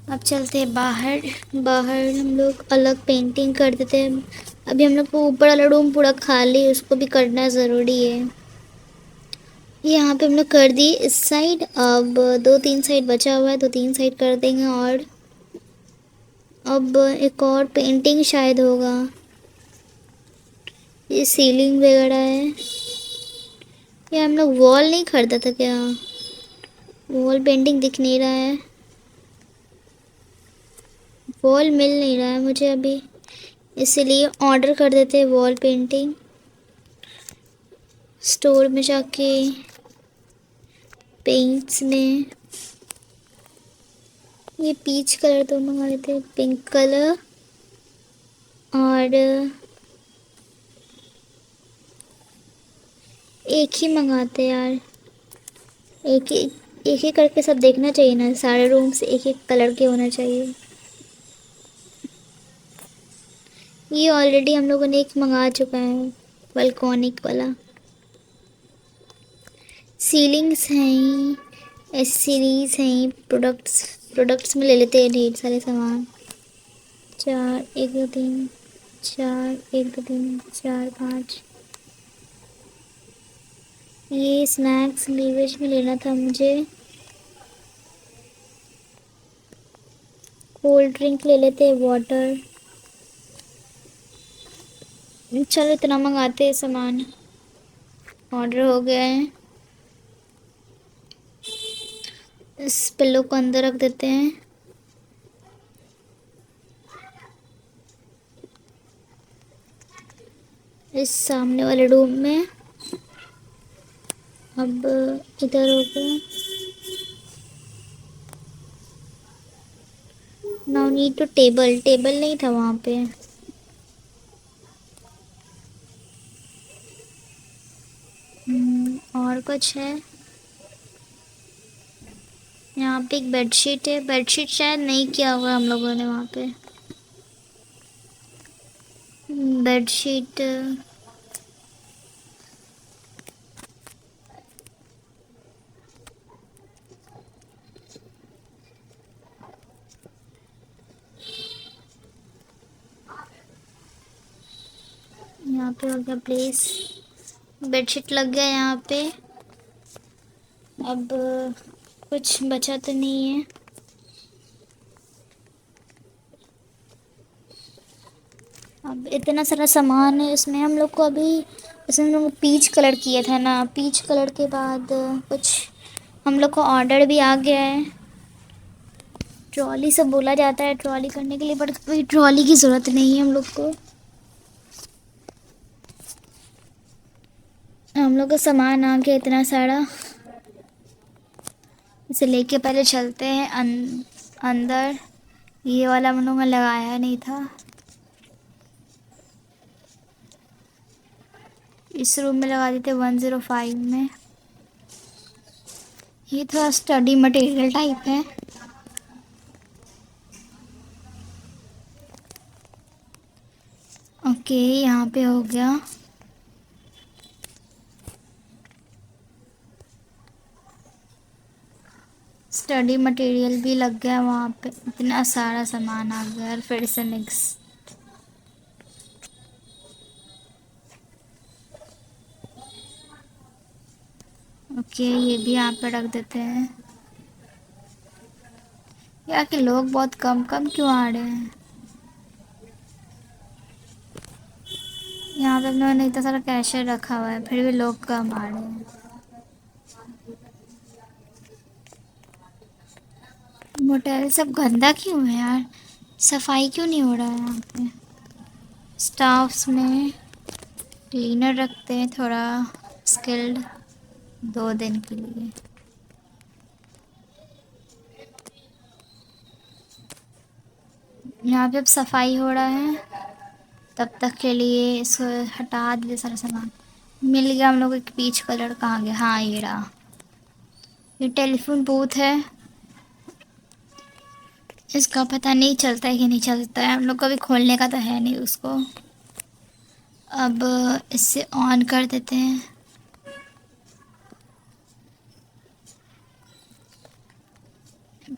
अब चलते हैं बाहर। बाहर हम लोग अलग पेंटिंग कर देते हैं। अभी हम लोग को ऊपर वाला रूम पूरा खाली, उसको भी करना ज़रूरी है। यहाँ पे हम लोग कर दिए इस साइड। अब 2 3 साइड बचा हुआ है, 2 3 साइड कर देंगे। और अब एक और पेंटिंग शायद होगा। ये सीलिंग वगैरह है। ये हम लोग वॉल नहीं खरीदा था क्या? वॉल पेंटिंग दिख नहीं रहा है, वॉल मिल नहीं रहा है मुझे अभी, इसलिए ऑर्डर कर देते हैं वॉल पेंटिंग स्टोर में जाके। पेंट्स में ये पीच कलर तो मंगा लेते हैं, पिंक कलर। और एक ही मंगाते हैं यार, एक ही करके सब देखना चाहिए ना, सारे रूम्स एक एक कलर के होना चाहिए। ये ऑलरेडी हम लोगों ने एक मंगा चुका है, बालकोनिक वाला। सीलिंग्स हैं, एसेसरीज हैं, प्रोडक्ट्स में ले लेते हैं ढेर सारे सामान। 4 1 2 3 4 1 2 3 4 5। ये स्नैक्स लीवेज में लेना था मुझे। कोल्ड ड्रिंक ले लेते हैं, वाटर। चलो इतना मंगाते हैं सामान, ऑर्डर हो गया है। इस पिल्लो को अंदर रख देते हैं। इस सामने वाले रूम में। अब इधर हो गया। नाउ नीड टू टेबल, टेबल नहीं था वहाँ पे। और कुछ है यहाँ पे? एक बेडशीट है, बेडशीट शायद नहीं किया हुआ हम लोगों ने वहाँ पे। बेडशीट यहाँ पे हो गया प्लेस। बेडशीट लग गया यहाँ पे। अब कुछ बचा तो नहीं है। अब इतना सारा सामान है इसमें, हम लोग को अभी इसमें हम लोग पीच कलर किया था ना, पीच कलर के बाद कुछ हम लोग को ऑर्डर भी आ गया है। ट्रॉली सब बोला जाता है ट्रॉली करने के लिए, बट कोई ट्रॉली की ज़रूरत नहीं है हम लोग को। हम लोग का सामान आ गया इतना सारा, इसे लेके पहले चलते हैं अंदर। ये वाला हम लोगों ने लगाया नहीं था। इस रूम में लगा देते 105 में। ये थोड़ा स्टडी मटेरियल टाइप है। ओके, यहाँ पे हो गया। स्टडी मटेरियल भी लग गया वहाँ पे। इतना सारा सामान आ गया और फिर से मिक्स। ओके, ये भी यहाँ पे रख देते हैं। यार कि लोग बहुत कम कम क्यों आ रहे हैं। यहाँ पे उन्होंने इतना सारा कैशर रखा हुआ है, फिर भी लोग कम आ रहे हैं। मोटेल सब गंदा क्यों है यार, सफाई क्यों नहीं हो रहा है यहाँ पे। स्टाफ्स में क्लीनर रखते हैं थोड़ा स्किल्ड 2 दिन के लिए। यहाँ पे अब सफाई हो रहा है, तब तक के लिए इसको हटा दीजिए सारा सामान। मिल गया हम लोग को। एक पीच कलर कहाँ गया, हाँ ये रहा। ये टेलीफोन बूथ है। इसका पता नहीं चलता है कि नहीं चलता है, हम लोग को भी खोलने का तो है नहीं उसको। अब इससे ऑन कर देते हैं।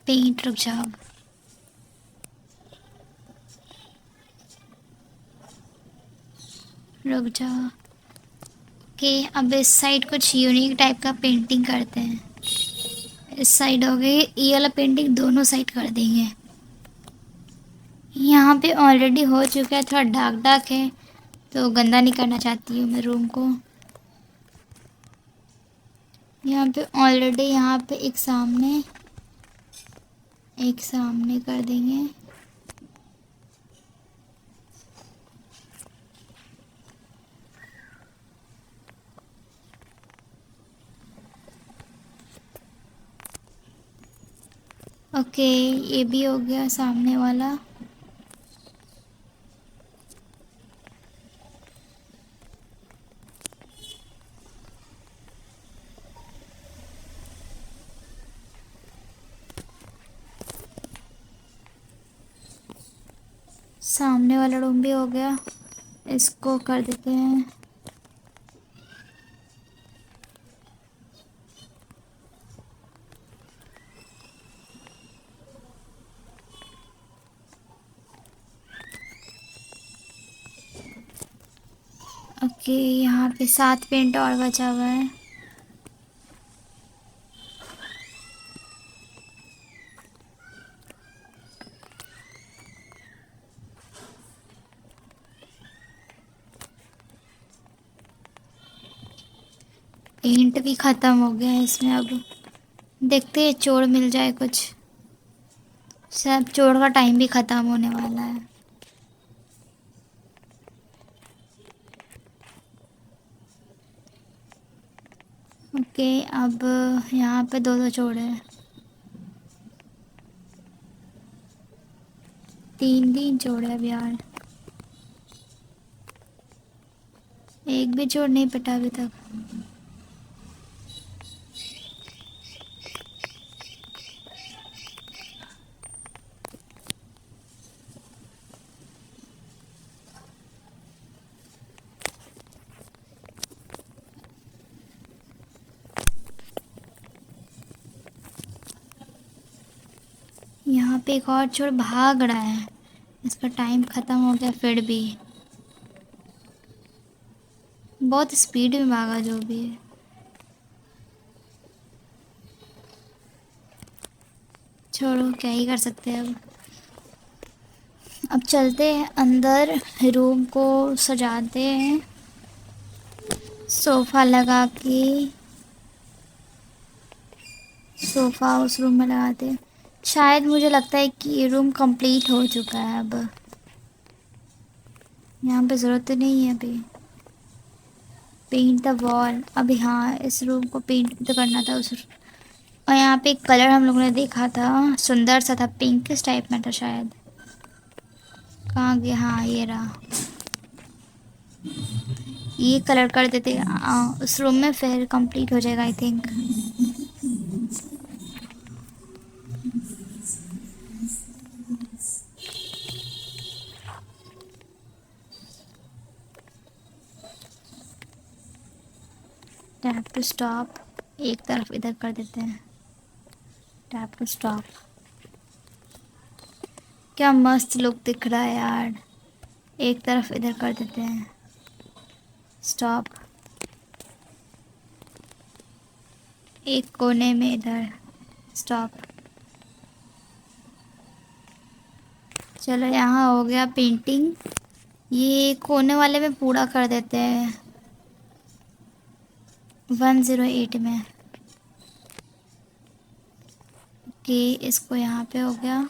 पेंट, रुक जाओ। रुक जाओ। ओके, अब इस साइड कुछ यूनिक टाइप का पेंटिंग करते हैं। इस साइड हो गई, ये वाला पेंटिंग दोनों साइड कर देंगे। यहाँ पे ऑलरेडी हो चुका है, थोड़ा डार्क डार्क है तो गंदा नहीं करना चाहती हूँ मैं रूम को। यहाँ पे ऑलरेडी यहाँ पे एक सामने कर देंगे। ओके, ये भी हो गया सामने वाला। सामने वाला रूम भी हो गया, इसको कर देते हैं। ओके, यहाँ पे 7 पेंट और बचा हुआ है। पेंट भी ख़त्म हो गया है इसमें। अब देखते हैं चोर मिल जाए कुछ। सब चोर का टाइम भी ख़त्म होने वाला है। ओके, अब यहाँ पे 2 चोर हैं। 3 चोर है अब यार। एक भी चोर नहीं पिटा अभी तक। यहाँ पे एक और चोर भाग रहा है, इसका टाइम ख़त्म हो गया फिर भी। बहुत स्पीड में भागा जो भी है। छोड़ो, क्या ही कर सकते हैं अब। अब चलते हैं अंदर, रूम को सजाते हैं। सोफ़ा लगा के सोफ़ा उस रूम में लगाते हैं। शायद मुझे लगता है कि ये रूम कंप्लीट हो चुका है। अब यहाँ पे ज़रूरत नहीं है अभी। पेंट द वॉल, अभी हाँ इस रूम को पेंट तो करना था उस। और यहाँ पे एक कलर हम लोगों ने देखा था, सुंदर सा था, पिंक इस टाइप में था शायद। कहाँ गया? हाँ ये रहा। ये कलर कर देते उस रूम में, फिर कंप्लीट हो जाएगा I think. Tap to stop, एक तरफ इधर कर देते हैं। Tap to stop. क्या मस्त लुक दिख रहा है यार। एक तरफ इधर कर देते हैं। स्टॉप। एक कोने में इधर। स्टॉप। चलो यहाँ हो गया पेंटिंग। ये कोने वाले में पूरा कर देते हैं 108 में। कि इसको यहाँ पे हो गया।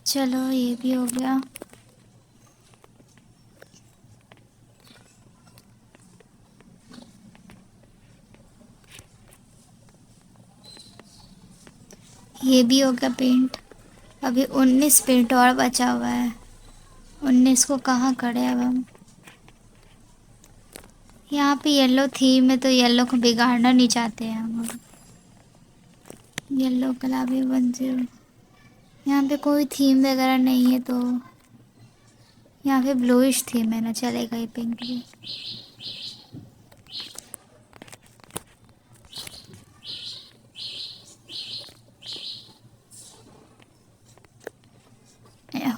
चलो ये भी हो गया। ये भी हो गया पेंट। अभी 19 पेंट और बचा हुआ है। 19 को कहाँ करे अब हम? यहाँ पे येलो थीम है तो येलो को बिगाड़ना नहीं चाहते हैं हम। येलो गुलाबी 10। यहाँ पे कोई थीम वगैरह नहीं है तो यहाँ पे ब्लूइश थीम है ना, चलेगा ये पिंक भी।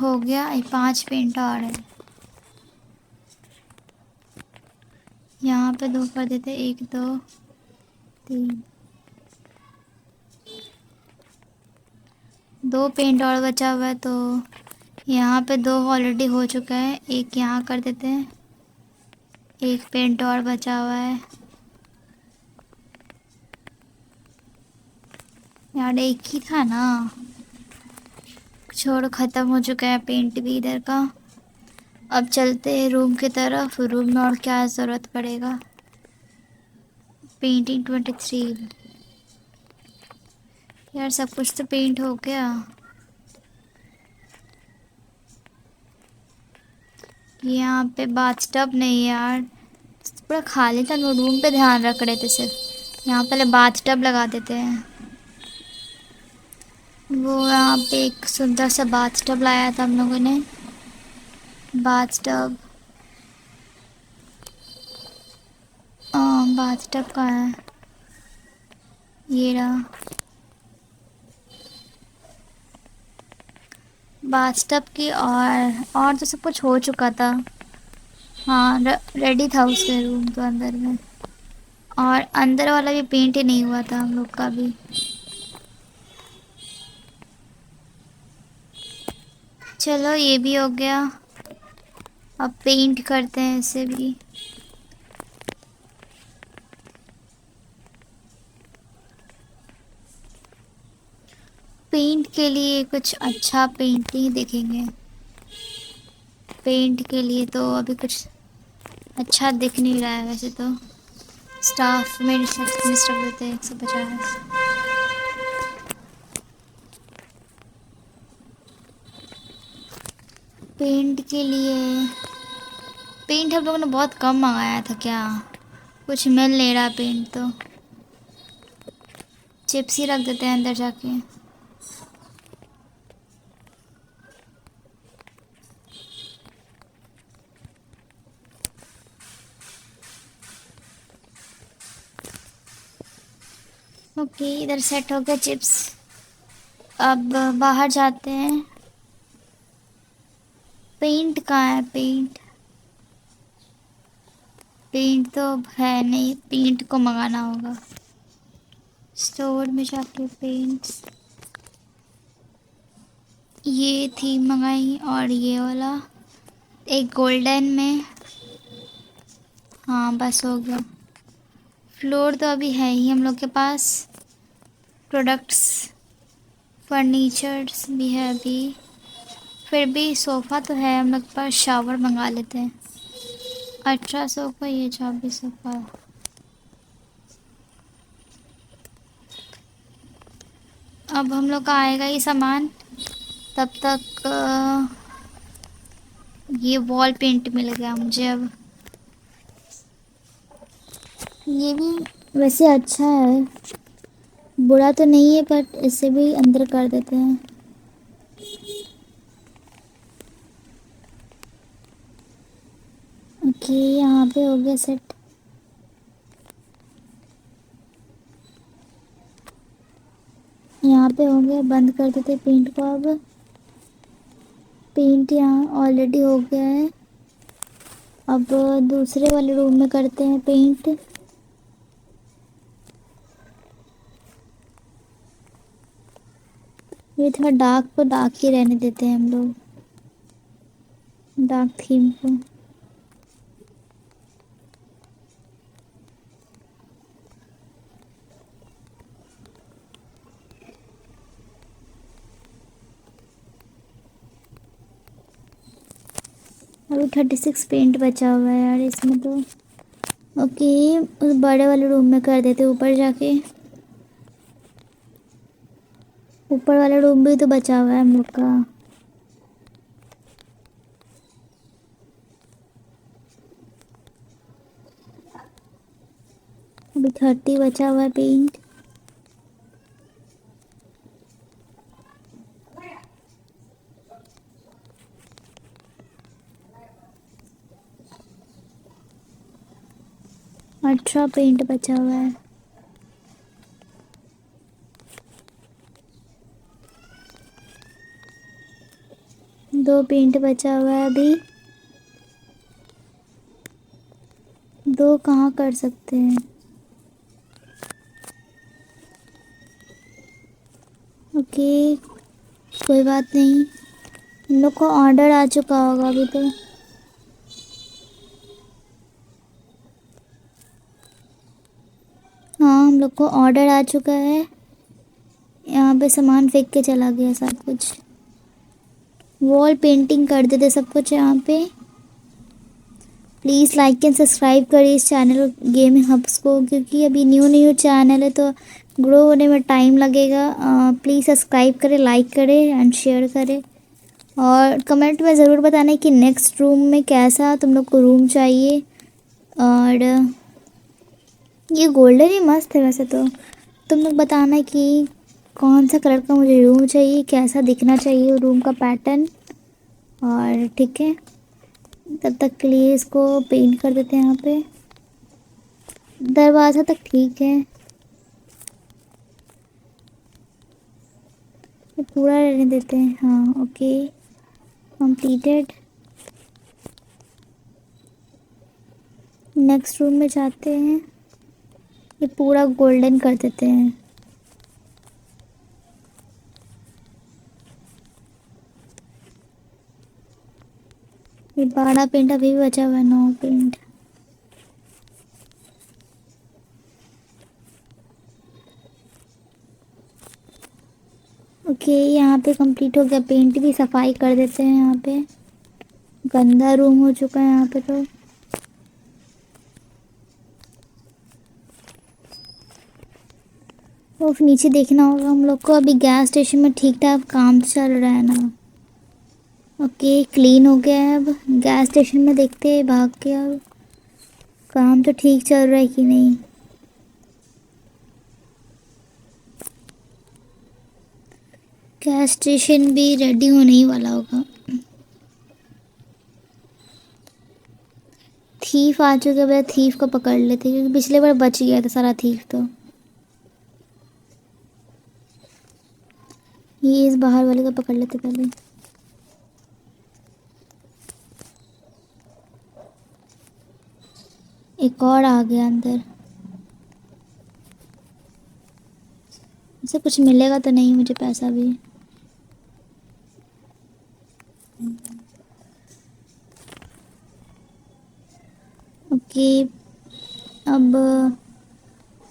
हो गया। ये 5 पेंट और है। यहाँ पे 2 कर देते, 1 2 3। 2 पेंट और बचा हुआ है तो यहाँ पे 2 ऑलरेडी हो चुका है, 1 यहाँ कर देते हैं। 1 पेंट और बचा हुआ है यार, 1 ही था ना। छोड़, ख़त्म हो चुका है पेंट भी इधर का। अब चलते हैं रूम की तरफ। रूम में और क्या ज़रूरत पड़ेगा? पेंटिंग 23। यार सब कुछ तो पेंट हो गया। यहाँ पे बाथटब नहीं यार, पूरा खाली था। रूम पे ध्यान रख रहे थे सिर्फ। यहाँ पहले बाथटब लगा देते हैं। वो यहाँ पे एक सुंदर सा बाथटब लाया था हम लोगों ने। बाथटब बाथटब कहाँ है? ये रहा बाथटब की। और तो सब कुछ हो चुका था। हाँ रेडी था उसके रूम तो अंदर में। और अंदर वाला भी पेंट ही नहीं हुआ था हम लोग का भी। चलो ये भी हो गया। अब पेंट करते हैं इसे भी। पेंट के लिए कुछ अच्छा पेंटिंग देखेंगे। पेंट के लिए तो अभी कुछ अच्छा दिख नहीं रहा है वैसे तो। स्टाफ में मिस्टर देते हैं 150। पेंट के लिए पेंट हम लोगों ने बहुत कम मंगाया था क्या? कुछ मिल नहीं रहा पेंट तो। चिप्स ही रख देते हैं अंदर जाके। ओके इधर सेट हो गया चिप्स। अब बाहर जाते हैं। पेंट कहाँ है? पेंट पेंट तो अब है नहीं, पेंट को मंगाना होगा स्टोर में जाके। पेंट्स ये थी मंगाई, और ये वाला एक गोल्डन में। हाँ बस हो गया। फ्लोर तो अभी है ही हम लोग के पास। प्रोडक्ट्स फर्नीचर्स भी है अभी। फिर भी सोफ़ा तो है हम लोग के पास, शावर मंगा लेते हैं। अच्छा सोफ़ा, ये 2400 का। अब हम लोग का आएगा ये सामान, तब तक ये वॉल पेंट मिल गया मुझे अब। ये भी वैसे अच्छा है, बुरा तो नहीं है, पर इसे भी अंदर कर देते हैं। ओके, यहाँ पे हो गया सेट। यहाँ पे हो गया, बंद कर देते पेंट को अब। पेंट यहाँ ऑलरेडी हो गया है। अब दूसरे वाले रूम में करते हैं पेंट। ये थोड़ा डार्क को डार्क ही रहने देते हैं हम लोग, डार्क थीम को। अभी 36 पेंट बचा हुआ है यार इसमें तो। ओके, उस बड़े वाले रूम में कर देते ऊपर जाके। ऊपर वाला रूम भी तो बचा हुआ है हम लोग का। अभी 30 बचा हुआ है पेंट। अच्छा पेंट बचा हुआ है। दो पेंट बचा हुआ है अभी। दो कहाँ कर सकते हैं। ओके, कोई बात नहीं। हम लोग को ऑर्डर आ चुका होगा अभी तो। हाँ, हम लोग को ऑर्डर आ चुका है। यहाँ पे सामान फेंक के चला गया सब कुछ। वॉल पेंटिंग कर देते सब कुछ यहाँ पे। प्लीज़ लाइक एंड सब्सक्राइब करिए इस चैनल गेमिंग हब्स को, क्योंकि अभी न्यू न्यू चैनल है तो ग्रो होने में टाइम लगेगा। प्लीज़ सब्सक्राइब करें, लाइक करें एंड शेयर करें। और कमेंट में ज़रूर बताना कि नेक्स्ट रूम में कैसा तुम लोग को रूम चाहिए। और ये गोल्डन ही मस्त है वैसे तो। तुम लोग बताना कि कौन सा कलर का मुझे रूम चाहिए, कैसा दिखना चाहिए रूम का पैटर्न। और ठीक है, तब तक के लिए इसको पेंट कर देते हैं यहाँ पे। दरवाज़ा तक ठीक है, ये पूरा रहने देते हैं। हाँ ओके, कंप्लीटेड। नेक्स्ट रूम में जाते हैं, ये पूरा गोल्डन कर देते हैं। ये 12 पेंट अभी भी बचा हुआ है, 9 पेंट। ओके, यहाँ पे कंप्लीट हो गया। पेंट भी सफाई कर देते हैं यहाँ पे। गंदा रूम हो चुका है यहाँ पे तो। वो नीचे देखना होगा हम लोग को। अभी गैस स्टेशन में ठीक ठाक काम चल रहा है ना। ओके, क्लीन हो गया है। अब गैस स्टेशन में देखते हैं भाग के अब काम तो ठीक चल रहा है कि नहीं। गैस स्टेशन भी रेडी होने ही वाला होगा। थीफ आ चुके हैं, थीफ को पकड़ लेते क्योंकि पिछले बार बच गया था सारा थीफ तो। ये इस बाहर वाले को पकड़ लेते पहले। एक और आ गया अंदर। इसे कुछ मिलेगा तो नहीं मुझे पैसा भी। ओके, अब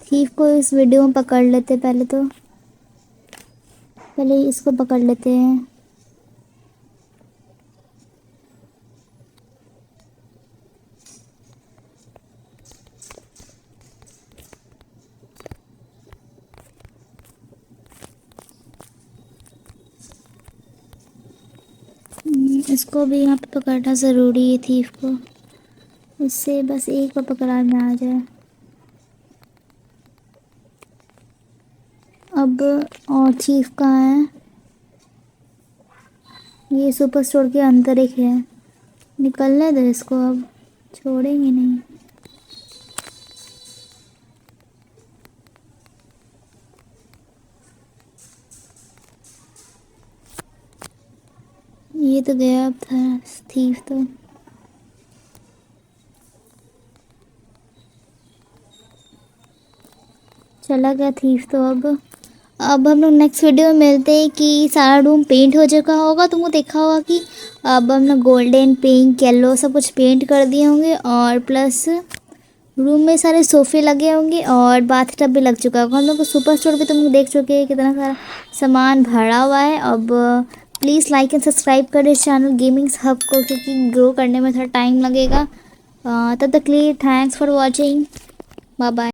थीफ को इस वीडियो में पकड़ लेते पहले तो। पहले इसको पकड़ लेते हैं। इसको भी यहाँ पे पकड़ना ज़रूरी है, थीफ को। इससे बस एक बार पकड़ा में आ जाए। अब और चीफ कहाँ है? ये सुपर स्टोर के अंदर एक है। निकलने दो इसको, अब छोड़ेंगे नहीं। ये तो गया अब था थीफ तो। चला गया थीफ तो। अब हम लोग नेक्स्ट वीडियो में मिलते हैं कि सारा रूम पेंट हो चुका होगा। तुमको देखा होगा कि अब हम लोग गोल्डन, पिंक, येलो सब कुछ पेंट कर दिए होंगे और प्लस रूम में सारे सोफ़े लगे होंगे और बाथटब भी लग चुका होगा। हम लोग को सुपर स्टोर भी तुम लोग देख चुके हैं कितना सारा सामान भरा हुआ है। अब प्लीज़ लाइक एंड सब्सक्राइब करें इस चैनल गेमिंग्स हब को, क्योंकि ग्रो करने में थोड़ा टाइम लगेगा। तब तक के लिए thanks for watching. Bye bye.